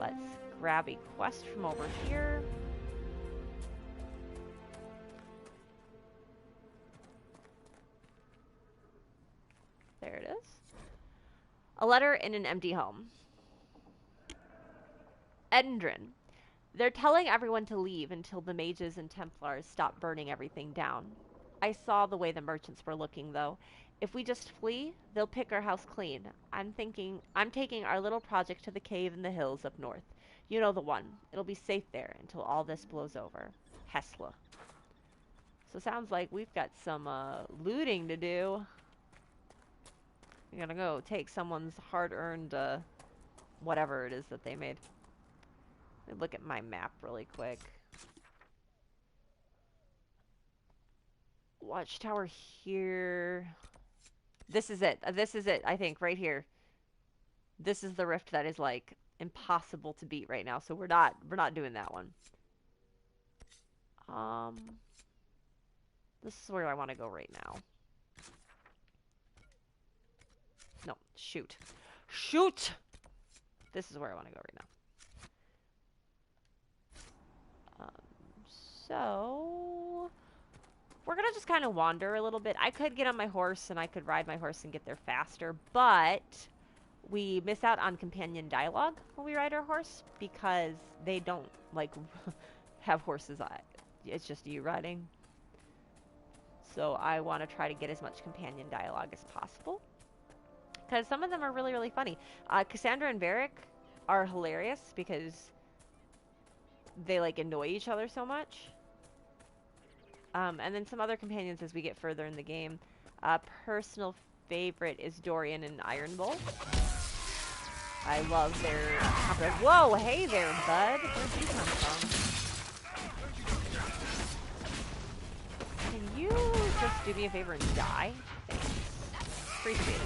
Let's grab a quest from over here. There it is. A letter in an empty home. Endrin. They're telling everyone to leave until the mages and Templars stop burning everything down. I saw the way the merchants were looking, though. If we just flee, they'll pick our house clean. I'm taking our little project to the cave in the hills up north. You know the one. It'll be safe there until all this blows over. Hesla. So sounds like we've got some looting to do. We're gonna go take someone's hard-earned whatever it is that they made. Let me look at my map really quick. Watchtower here. This is it. This is it, I think, right here. This is the rift that is, like, impossible to beat right now, so we're not doing that one. This is where I want to go right now. No, shoot. Shoot! This is where I want to go right now. So we're gonna just kind of wander a little bit. I could get on my horse and I could ride my horse and get there faster, but we miss out on companion dialogue when we ride our horse because they don't like have horses. It's just you riding. So I want to try to get as much companion dialogue as possible because some of them are really, really funny. Cassandra and Varric are hilarious because they like annoy each other so much. And then some other companions as we get further in the game. Personal favorite is Dorian and Iron Bull. I love their... Whoa, hey there, bud. Where'd you come from? Can you just do me a favor and die? Thanks. Appreciate it.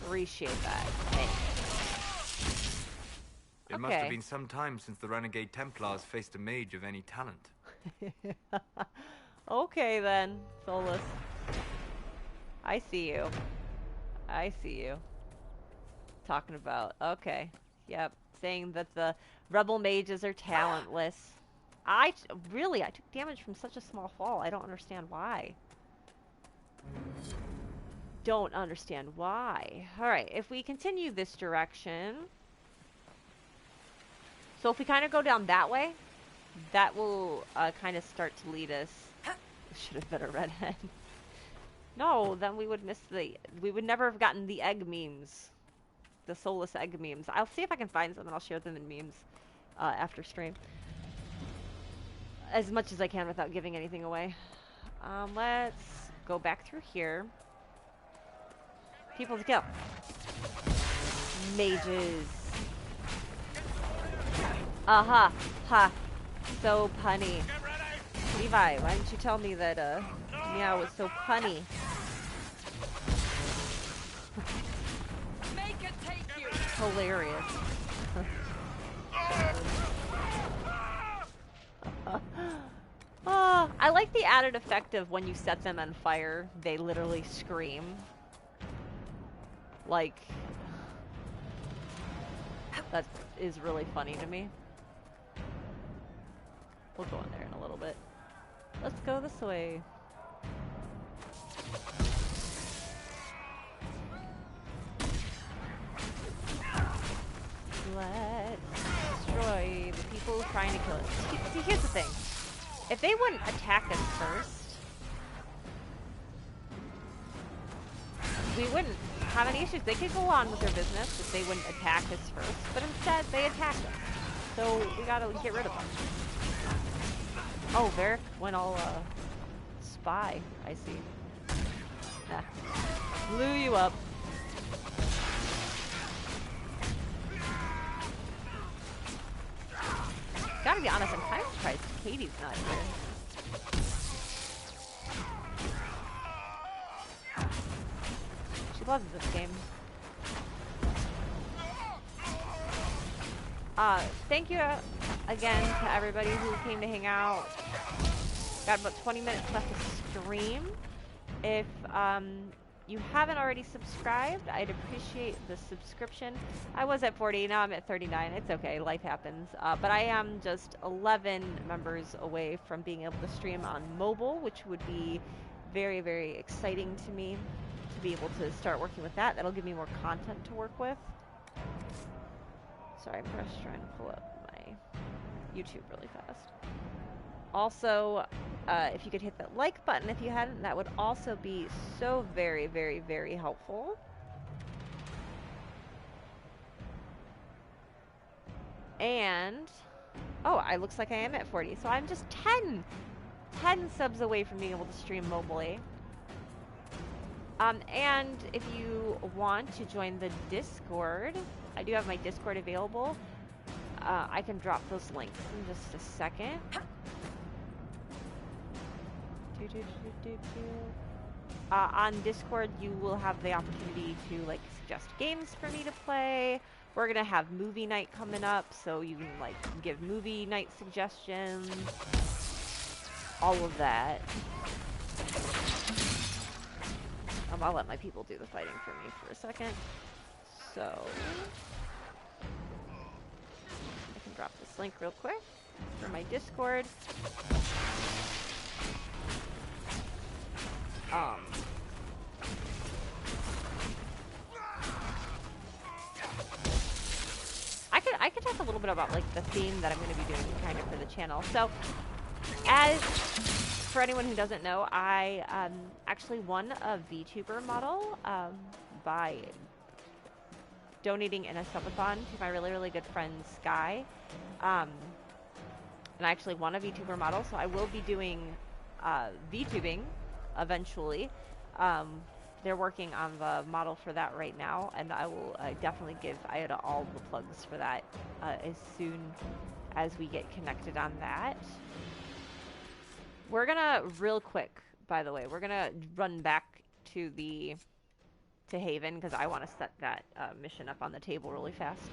Appreciate that. Thanks. It must have been some time since the Renegade Templars faced a mage of any talent. Okay then, Solus. I see you. I see you. Talking about, okay. Yep, saying that the rebel mages are talentless. I took damage from such a small fall. I don't understand why. Don't understand why. Alright, if we continue this direction... So if we kind of go down that way, that will kind of start to lead us... Should have been a redhead. No, then we would miss the... We would never have gotten the egg memes. The Solus egg memes. I'll see if I can find some and I'll share them in memes after stream. As much as I can without giving anything away. Let's go back through here. People to kill. Mages. Aha. Ha. So punny. Levi, why didn't you tell me that Meow was so punny? Make it take you. Hilarious. I like the added effect of when you set them on fire, they literally scream. Like, that is really funny to me. We'll go in there in a little bit. Let's go this way. Let's destroy the people trying to kill us. See, here's the thing. If they wouldn't attack us first, we wouldn't have any issues. They could go on with their business if they wouldn't attack us first, but instead they attacked us. So we gotta get rid of them. Oh, Varric went all spy, I see. Nah. Blew you up. Gotta be honest, I'm kind of surprised Katie's not here. She loves this game. Thank you again to everybody who came to hang out. Got about 20 minutes left to stream. If you haven't already subscribed, I'd appreciate the subscription. I was at 40, now I'm at 39. It's okay, life happens. But I am just 11 members away from being able to stream on mobile, which would be very, very exciting to me to be able to start working with that. That'll give me more content to work with. Sorry, I'm just trying to pull up my YouTube really fast. Also, if you could hit that like button if you hadn't, that would also be so very, very, very helpful. And, oh, it looks like I am at 40, so I'm just 10 subs away from being able to stream mobily. And if you want to join the Discord, I do have my Discord available. I can drop those links in just a second. On Discord, you will have the opportunity to like suggest games for me to play. We're gonna have movie night coming up, so you can like give movie night suggestions. All of that. I'll let my people do the fighting for me for a second. So I can drop this link real quick for my Discord. I could talk a little bit about like the theme that I'm going to be doing kind of for the channel. So, as for anyone who doesn't know, I actually won a VTuber model by donating in a subathon to my really good friend Sky, and I actually won a VTuber model. So I will be doing VTubing eventually. They're working on the model for that right now, and I will definitely give Ida all the plugs for that as soon as we get connected on that. We're gonna, real quick, by the way, we're gonna run back to Haven, because I want to set that mission up on the table really fast.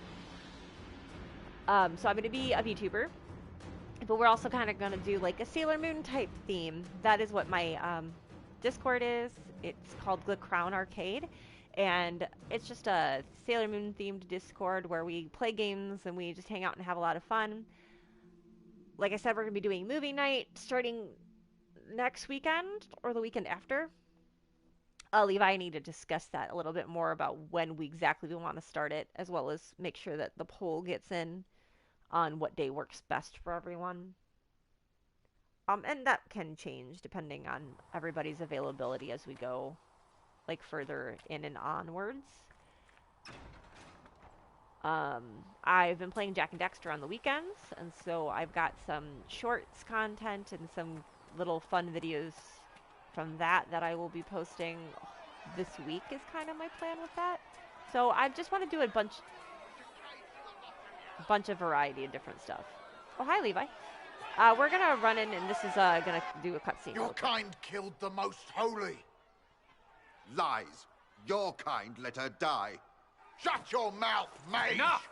So I'm gonna be a VTuber, but we're also kind of gonna do like a Sailor Moon type theme. That is what my Discord is. It's called The Crown Arcade, and it's just a Sailor Moon themed Discord where we play games and we just hang out and have a lot of fun. Like I said, we're going to be doing movie night starting next weekend or the weekend after. Levi, I need to discuss that a little bit more about when we exactly want to start it, as well as make sure that the poll gets in on what day works best for everyone. And that can change depending on everybody's availability as we go, like, further in and onwards. I've been playing Jak and Daxter on the weekends, and so I've got some shorts content and some little fun videos from that I will be posting this week is kind of my plan with that. So I just want to do a bunch of variety of different stuff. Oh, hi, Levi. We're gonna run in, and this is gonna do a cutscene. Your kind killed the most holy. Lies. Your kind let her die. Shut your mouth, mage! Enough!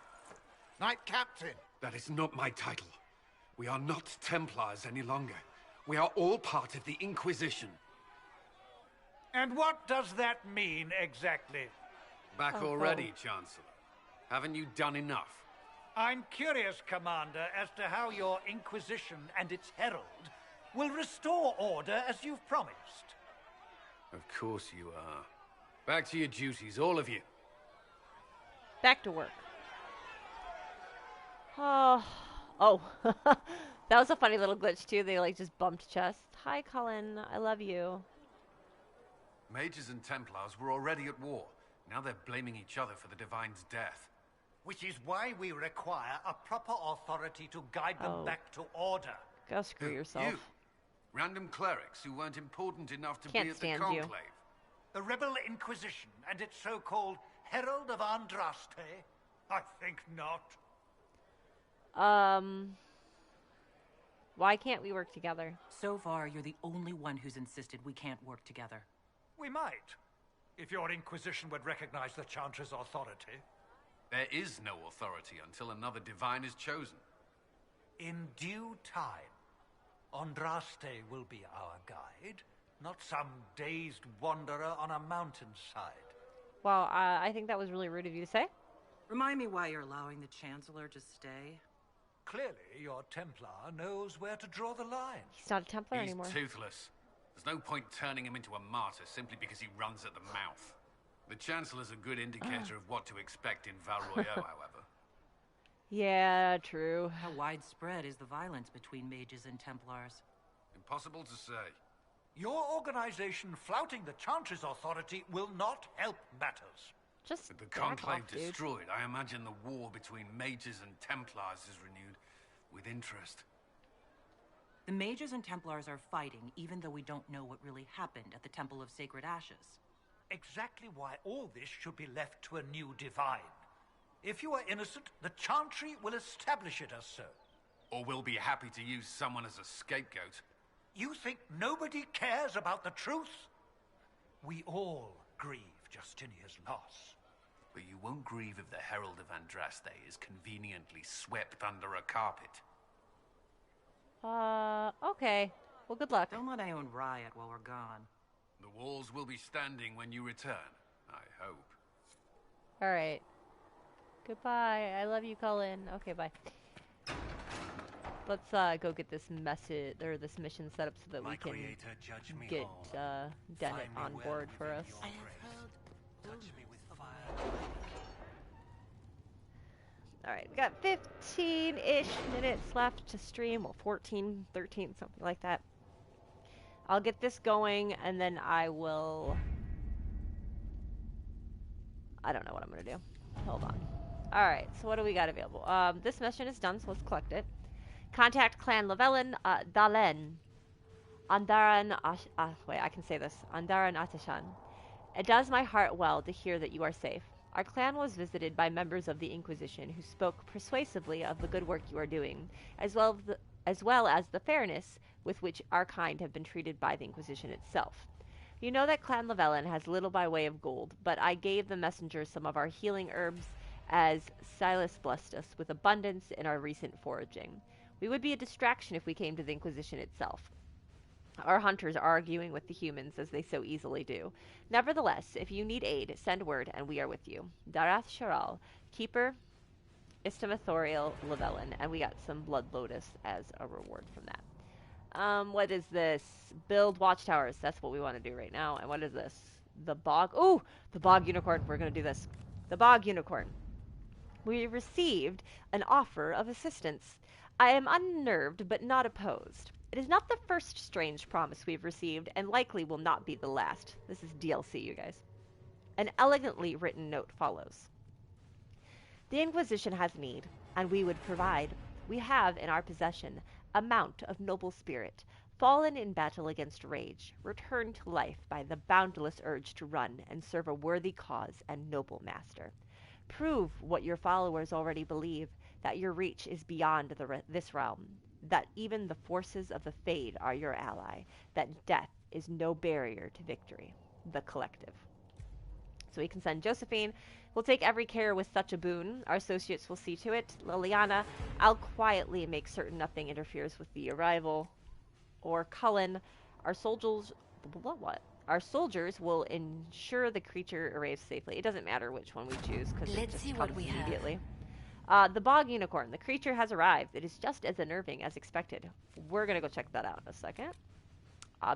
Knight Captain. That is not my title. We are not Templars any longer. We are all part of the Inquisition. And what does that mean, exactly? Back already, Chancellor. Haven't you done enough? I'm curious, Commander, as to how your Inquisition and its herald will restore order as you've promised. Of course you are. Back to your duties, all of you. Back to work. Oh, that was a funny little glitch too. They like just bumped chest. Hi, Cullen. I love you. Mages and Templars were already at war. Now they're blaming each other for the Divine's death. Which is why we require a proper authority to guide them back to order. Go screw yourself. You. Random clerics who weren't important enough to Can't be at the stand Conclave. you. The Rebel Inquisition and its so-called Herald of Andraste? I think not. Why can't we work together? So far, you're the only one who's insisted we can't work together. We might, if your Inquisition would recognize the Chantry's authority. There is no authority until another Divine is chosen. In due time, Andraste will be our guide, not some dazed wanderer on a mountainside. Well, I think that was really rude of you to say. Remind me why you're allowing the Chancellor to stay. Clearly, your Templar knows where to draw the line. He's not a Templar He's anymore. toothless. There's no point turning him into a martyr simply because he runs at the mouth. The Chancellor's a good indicator of what to expect in Val Royeaux, however. Yeah, true. How widespread is the violence between mages and Templars? Impossible to say. Your organization flouting the Chantry's authority will not help matters. Just with the Conclave destroyed, I imagine the war between mages and Templars is renewed with interest. The mages and Templars are fighting, even though we don't know what really happened at the Temple of Sacred Ashes. Exactly why all this should be left to a new Divine. If you are innocent, the Chantry will establish it as so. Or we'll be happy to use someone as a scapegoat. You think nobody cares about the truth? We all grieve Justinia's loss. But you won't grieve if the Herald of Andraste is conveniently swept under a carpet. Okay. Well, good luck. Don't let anyone riot while we're gone. The walls will be standing when you return, I hope. Alright. Goodbye. I love you, Cullen. Okay, bye. Let's go get this message or this mission set up so that we can get Dennett on board for us. Alright, we got 15-ish minutes left to stream. Well, 14, 13, something like that. I'll get this going, and then I will... I don't know what I'm going to do. Hold on. Alright, so what do we got available? This mission is done, so let's collect it. Contact Clan Lavellan, Dalen. Andaran wait, I can say this. Andaran Atashan. It does my heart well to hear that you are safe. Our clan was visited by members of the Inquisition who spoke persuasively of the good work you are doing, as well as the fairness with which our kind have been treated by the Inquisition itself. You know that Clan Lavellan has little by way of gold, but I gave the messengers some of our healing herbs as Silas blessed us with abundance in our recent foraging. We would be a distraction if we came to the Inquisition itself. Our hunters are arguing with the humans, as they so easily do. Nevertheless, if you need aid, send word, and we are with you. Darath Sharal, Keeper, Istamathoriel, Lavellan, and we got some Blood Lotus as a reward from that. What is this? Build watchtowers. That's what we want to do right now. And what is this? The Bog. Ooh! The Bog Unicorn. We're going to do this. The Bog Unicorn. We received an offer of assistance. I am unnerved, but not opposed. It is not the first strange promise we've received, and likely will not be the last. This is DLC, you guys. An elegantly written note follows. The Inquisition has need, and we would provide. We have in our possession a mount of noble spirit, fallen in battle against rage, returned to life by the boundless urge to run and serve a worthy cause and noble master. Prove what your followers already believe, that your reach is beyond this realm, that even the forces of the Fade are your ally, that death is no barrier to victory. The Collective. So we can send Josephine. We'll take every care with such a boon. Our associates will see to it. Liliana, I'll quietly make certain nothing interferes with the arrival. Or Cullen, our soldiers... What? Our soldiers will ensure the creature arrives safely. It doesn't matter which one we choose, because it just comes immediately. The Bog Unicorn. The creature has arrived. It is just as unnerving as expected. We're going to go check that out in a second.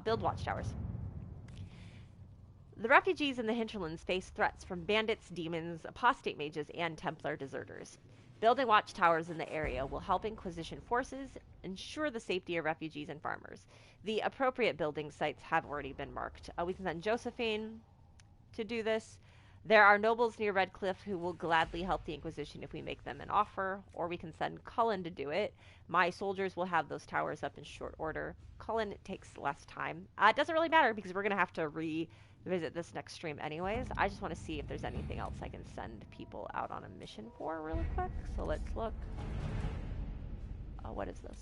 Build watchtowers. The refugees in the hinterlands face threats from bandits, demons, apostate mages, and Templar deserters. Building watchtowers in the area will help Inquisition forces ensure the safety of refugees and farmers. The appropriate building sites have already been marked. We can send Josephine to do this. There are nobles near Redcliffe who will gladly help the Inquisition if we make them an offer, or we can send Cullen to do it. My soldiers will have those towers up in short order. Cullen takes less time. It doesn't really matter because we're going to have to revisit this next stream anyways. I just want to see if there's anything else I can send people out on a mission for really quick. So let's look. What is this?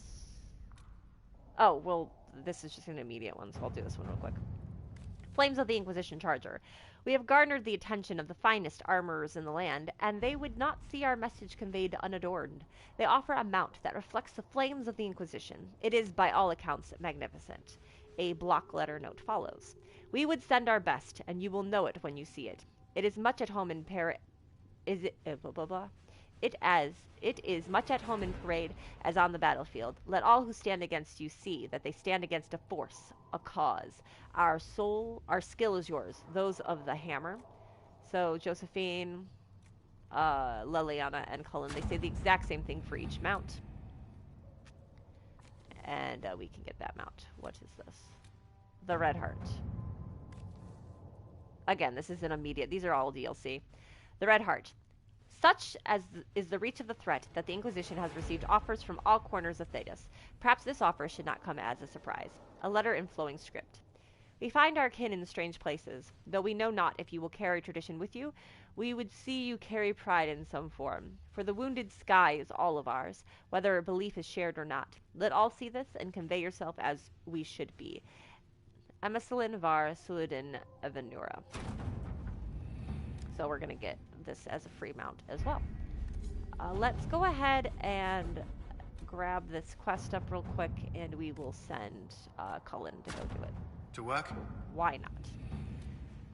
Oh, well, this is just an immediate one, so I'll do this one real quick. Flames of the Inquisition Charger. We have garnered the attention of the finest armorers in the land, and they would not see our message conveyed unadorned. They offer a mount that reflects the flames of the Inquisition. It is, by all accounts, magnificent. A block letter note follows. We would send our best, and you will know it when you see it. It is much at home in It is much at home in parade as on the battlefield. Let all who stand against you see that they stand against a force, a cause. Our skill is yours, those of the hammer. So Josephine, Liliana, and Cullen, they say the exact same thing for each mount. And we can get that mount. What is this? The Red Heart. Again, this is an immediate. These are all DLC. The Red Heart. Such as is the reach of the threat that the Inquisition has received offers from all corners of Thedas. Perhaps this offer should not come as a surprise. A letter in flowing script. We find our kin in strange places. Though we know not if you will carry tradition with you, we would see you carry pride in some form. For the wounded sky is all of ours, whether belief is shared or not. Let all see this and convey yourself as we should be. Emisalin var Suludin Evanura. So we're going to get this as a free mount as well. Let's go ahead and grab this quest up real quick, and we will send Cullen to go do it. To work? Why not?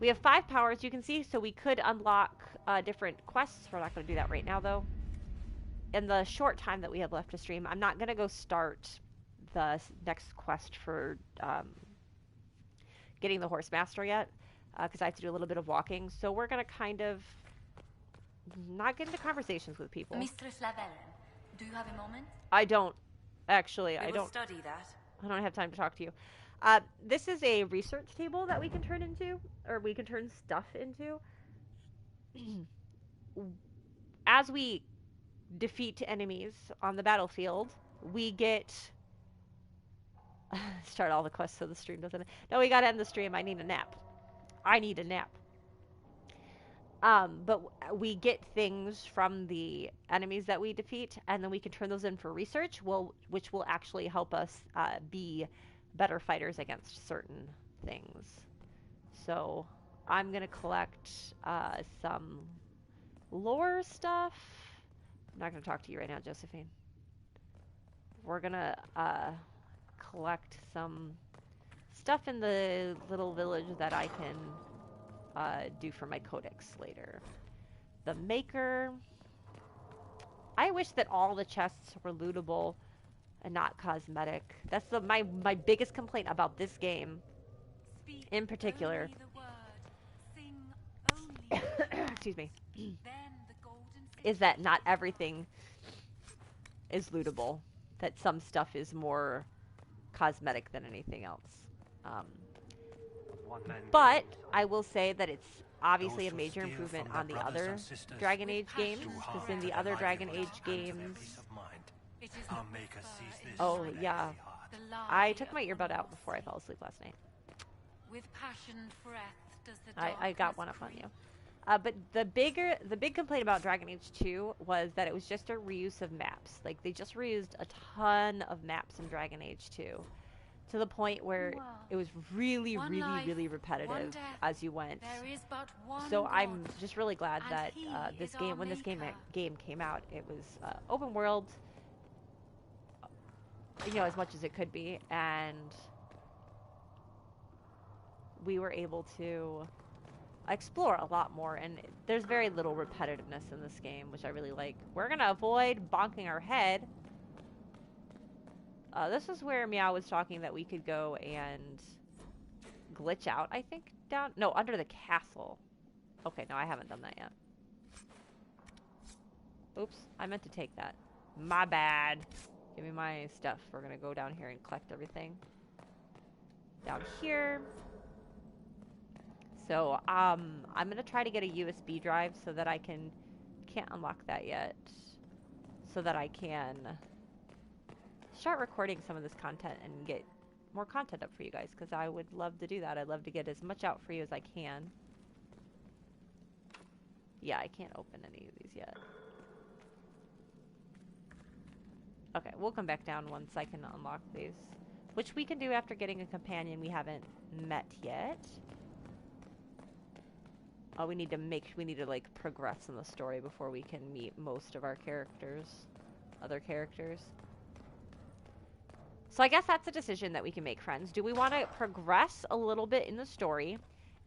We have 5 powers, you can see, so we could unlock different quests. We're not going to do that right now, though. in the short time that we have left to stream, I'm not gonna go start the next quest for getting the horse master yet, because I have to do a little bit of walking. So we're gonna kind of not get into conversations with people. Mistress Lavellen, do you have a moment? I don't, actually. We will study that. I don't have time to talk to you. This is a research table that we can turn into, or we can turn stuff into. As we defeat enemies on the battlefield, we get... Start all the quests so the stream doesn't... No, we gotta end the stream. I need a nap. I need a nap. But we get things from the enemies that we defeat, and then we can turn those in for research, which will actually help us be better fighters against certain things. So I'm going to collect some lore stuff. I'm not going to talk to you right now, Josephine. We're going to collect some stuff in the little village that I can do for my codex later. The maker. I wish that all the chests were lootable and not cosmetic. That's my biggest complaint about this game in particular. Excuse me. Is that not everything is lootable. That some stuff is more cosmetic than anything else. But I will say that it's obviously a major improvement on the other Dragon Age games, because in the other Dragon Age games... Oh, yeah. I took my earbud out before I fell asleep last night. With passion breath does the I got one up on you. But the big complaint about Dragon Age 2 was that it was just a reuse of maps. Like, they just reused a ton of maps in Dragon Age 2. To the point where it was really repetitive as you went. So I'm just really glad that when this game came out, it was open world, as much as it could be, and we were able to explore a lot more. And there's very little repetitiveness in this game, which I really like. We're gonna avoid bonking our head. This is where Meow was talking that we could go and glitch out, I think, down... No, under the castle. Okay, no, I haven't done that yet. Oops, I meant to take that. My bad. Give me my stuff. We're gonna go down here and collect everything. Down here. So, I'm gonna try to get a USB drive so that I can... Can't unlock that yet. So that I can... start recording some of this content and get more content up for you guys, because I would love to do that. I'd love to get as much out for you as I can. Yeah, I can't open any of these yet. Okay, we'll come back down once I can unlock these, which we can do after getting a companion we haven't met yet. Oh, we need to like progress in the story before we can meet most of our other characters. So I guess that's a decision that we can make, friends. Do we want to progress a little bit in the story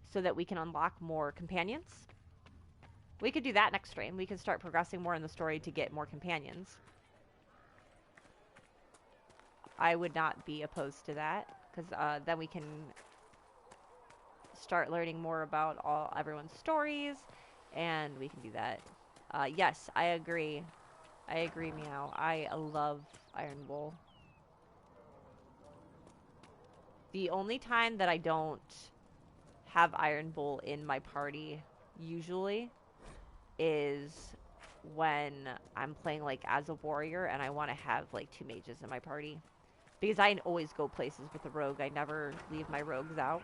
so that we can unlock more companions? We could do that next stream. We can start progressing more in the story to get more companions. I would not be opposed to that, because then we can start learning more about everyone's stories, and we can do that. Yes, I agree. I agree, Meow. I love Iron Bull. The only time that I don't have Iron Bull in my party, usually, is when I'm playing, like, as a warrior, and I want to have, like, 2 mages in my party. Because I always go places with a rogue. I never leave my rogues out.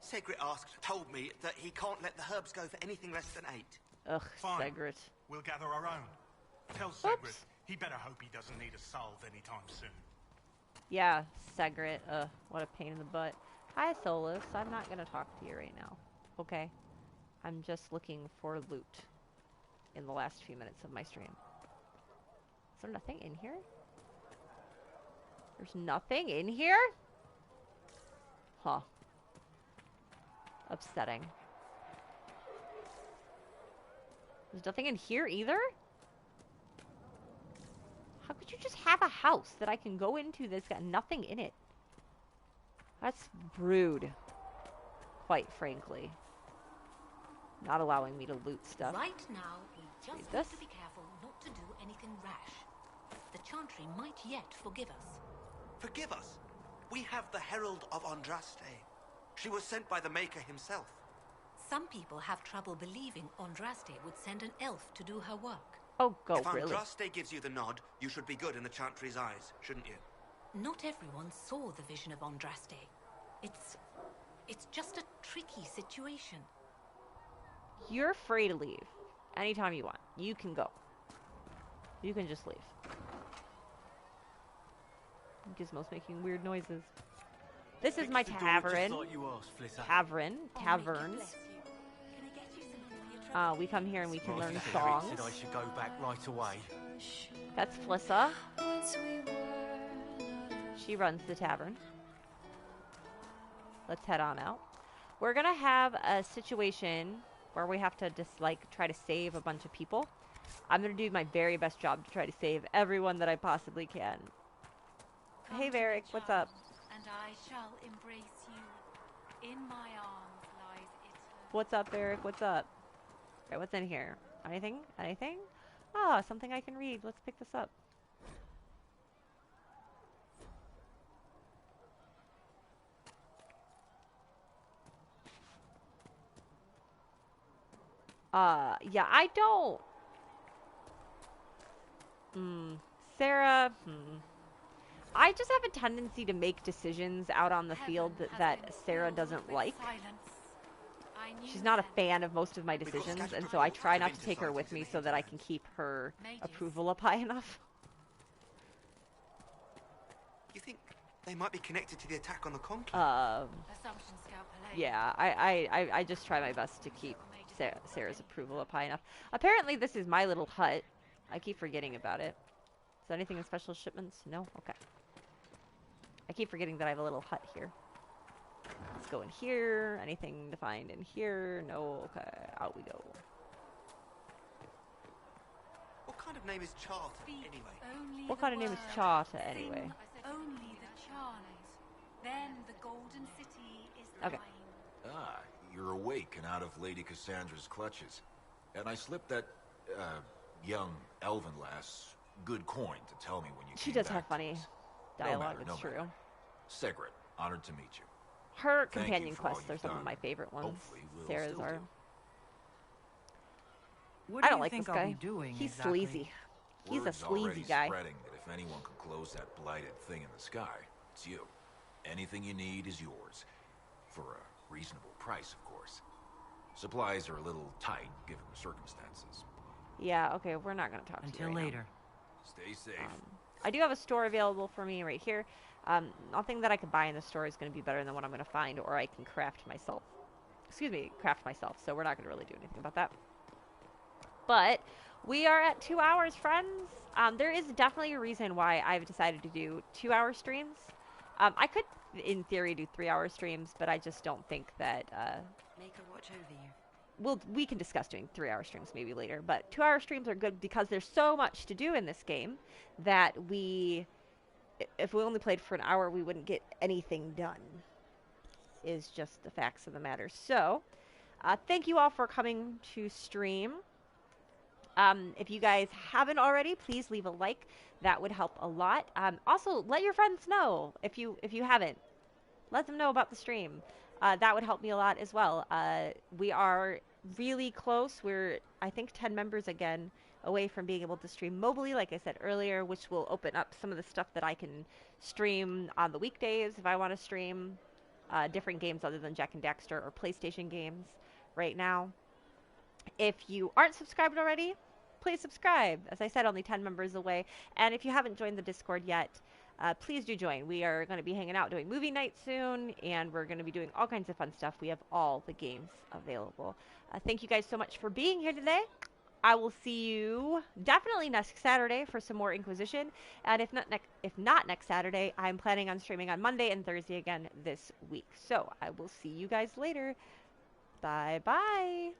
Segret told me that he can't let the herbs go for anything less than 8. Ugh, Fine. Segret. We'll gather our own. Tell Segret he better hope he doesn't need a salve anytime soon. Yeah, Segret. What a pain in the butt. Hi, Solus. I'm not gonna talk to you right now. Okay? I'm just looking for loot in the last few minutes of my stream. Is there nothing in here? There's nothing in here? Huh. Upsetting. There's nothing in here either? How could you just have a house that I can go into that's got nothing in it? That's rude. Quite frankly. Not allowing me to loot stuff. Right now, we just Read need this. to be careful not to do anything rash. The Chantry might yet forgive us. Forgive us. We have the Herald of Andraste. She was sent by the Maker himself. Some people have trouble believing Andraste would send an elf to do her work. Oh, go, if really? Andraste gives you the nod, you should be good in the Chantry's eyes, shouldn't you? Not everyone saw the vision of Andraste. It's just a tricky situation. You're free to leave anytime you want. You can go. You can just leave. Gizmo's making weird noises. This is my tavern. Taverns. We come here and we can learn songs. Said I should go back right away. That's Flissa. She runs the tavern. Let's head on out. We're gonna have a situation where we have to just like try to save a bunch of people. I'm gonna do my very best job to try to save everyone that I possibly can. Hey Varric, what's up? And I shall embrace you. In my arms lies eternity. What's up, Varric? What's up? Okay, what's in here? Anything? Anything? Ah, something I can read. Let's pick this up. Yeah, I don't. Sarah, I just have a tendency to make decisions out on the field that Sarah doesn't like. She's not a fan of most of my decisions, and so I try not to take her with me so that I can keep her approval up high enough. You think they might be connected to the attack on the conclave? Assumption scalpel. Yeah, I just try my best to keep Sarah's approval up high enough. Apparently this is my little hut. I keep forgetting about it. Is there anything in special shipments? No? Okay. I keep forgetting that I have a little hut here. Let's go in here. Anything to find in here? No? Okay. Out we go. What kind of name is Charter, anyway? What kind of name is Charter, anyway? Only the charmed. Then the Golden City is Okay. thine. Ah, you're awake and out of Lady Cassandra's clutches. And I slipped that, young elven lass good coin to tell me when you She came does back have to funny us. dialogue, No it's matter. true. Sigrid, honored to meet you. Her Thank companion you for all quests are you've some of done. my favorite ones. Hopefully we'll Sarah's still are. do. What I do don't you like think this I'll guy. be doing He's exactly? sleazy. He's a Word's sleazy already guy. spreading that if anyone can close that blighted thing in the sky, it's you. Anything you need is yours. For a reasonable price, of course. Supplies are a little tight, given the circumstances. Yeah, okay, we're not going to talk to you Until right now. later. Stay safe. I do have a store available for me right here. Nothing that I could buy in the store is going to be better than what I'm going to find, or I can craft myself. Excuse me, craft myself, so we're not going to really do anything about that. But we are at 2 hours, friends. There is definitely a reason why I've decided to do 2-hour streams. I could, in theory, do 3-hour streams, but I just don't think that... Make her watch over you. Well, we can discuss doing 3-hour streams maybe later, but 2-hour streams are good because there's so much to do in this game that if we only played for an hour, we wouldn't get anything done, is just the facts of the matter. So, thank you all for coming to stream. If you guys haven't already, please leave a like. That would help a lot. Also, let your friends know if you haven't. Let them know about the stream. That would help me a lot as well. We are really close. We're, I think, 10 members again away from being able to stream mobily, like I said earlier, which will open up some of the stuff that I can stream on the weekdays if I want to stream different games other than Jack and Daxter or PlayStation games right now. If you aren't subscribed already, please subscribe. As I said, only 10 members away. And if you haven't joined the Discord yet, please do join. We are going to be hanging out doing movie night soon, and we're going to be doing all kinds of fun stuff. We have all the games available. Thank you guys so much for being here today. I will see you definitely next Saturday for some more Inquisition. And if not next Saturday, I'm planning on streaming on Monday and Thursday again this week. So I will see you guys later. Bye-bye.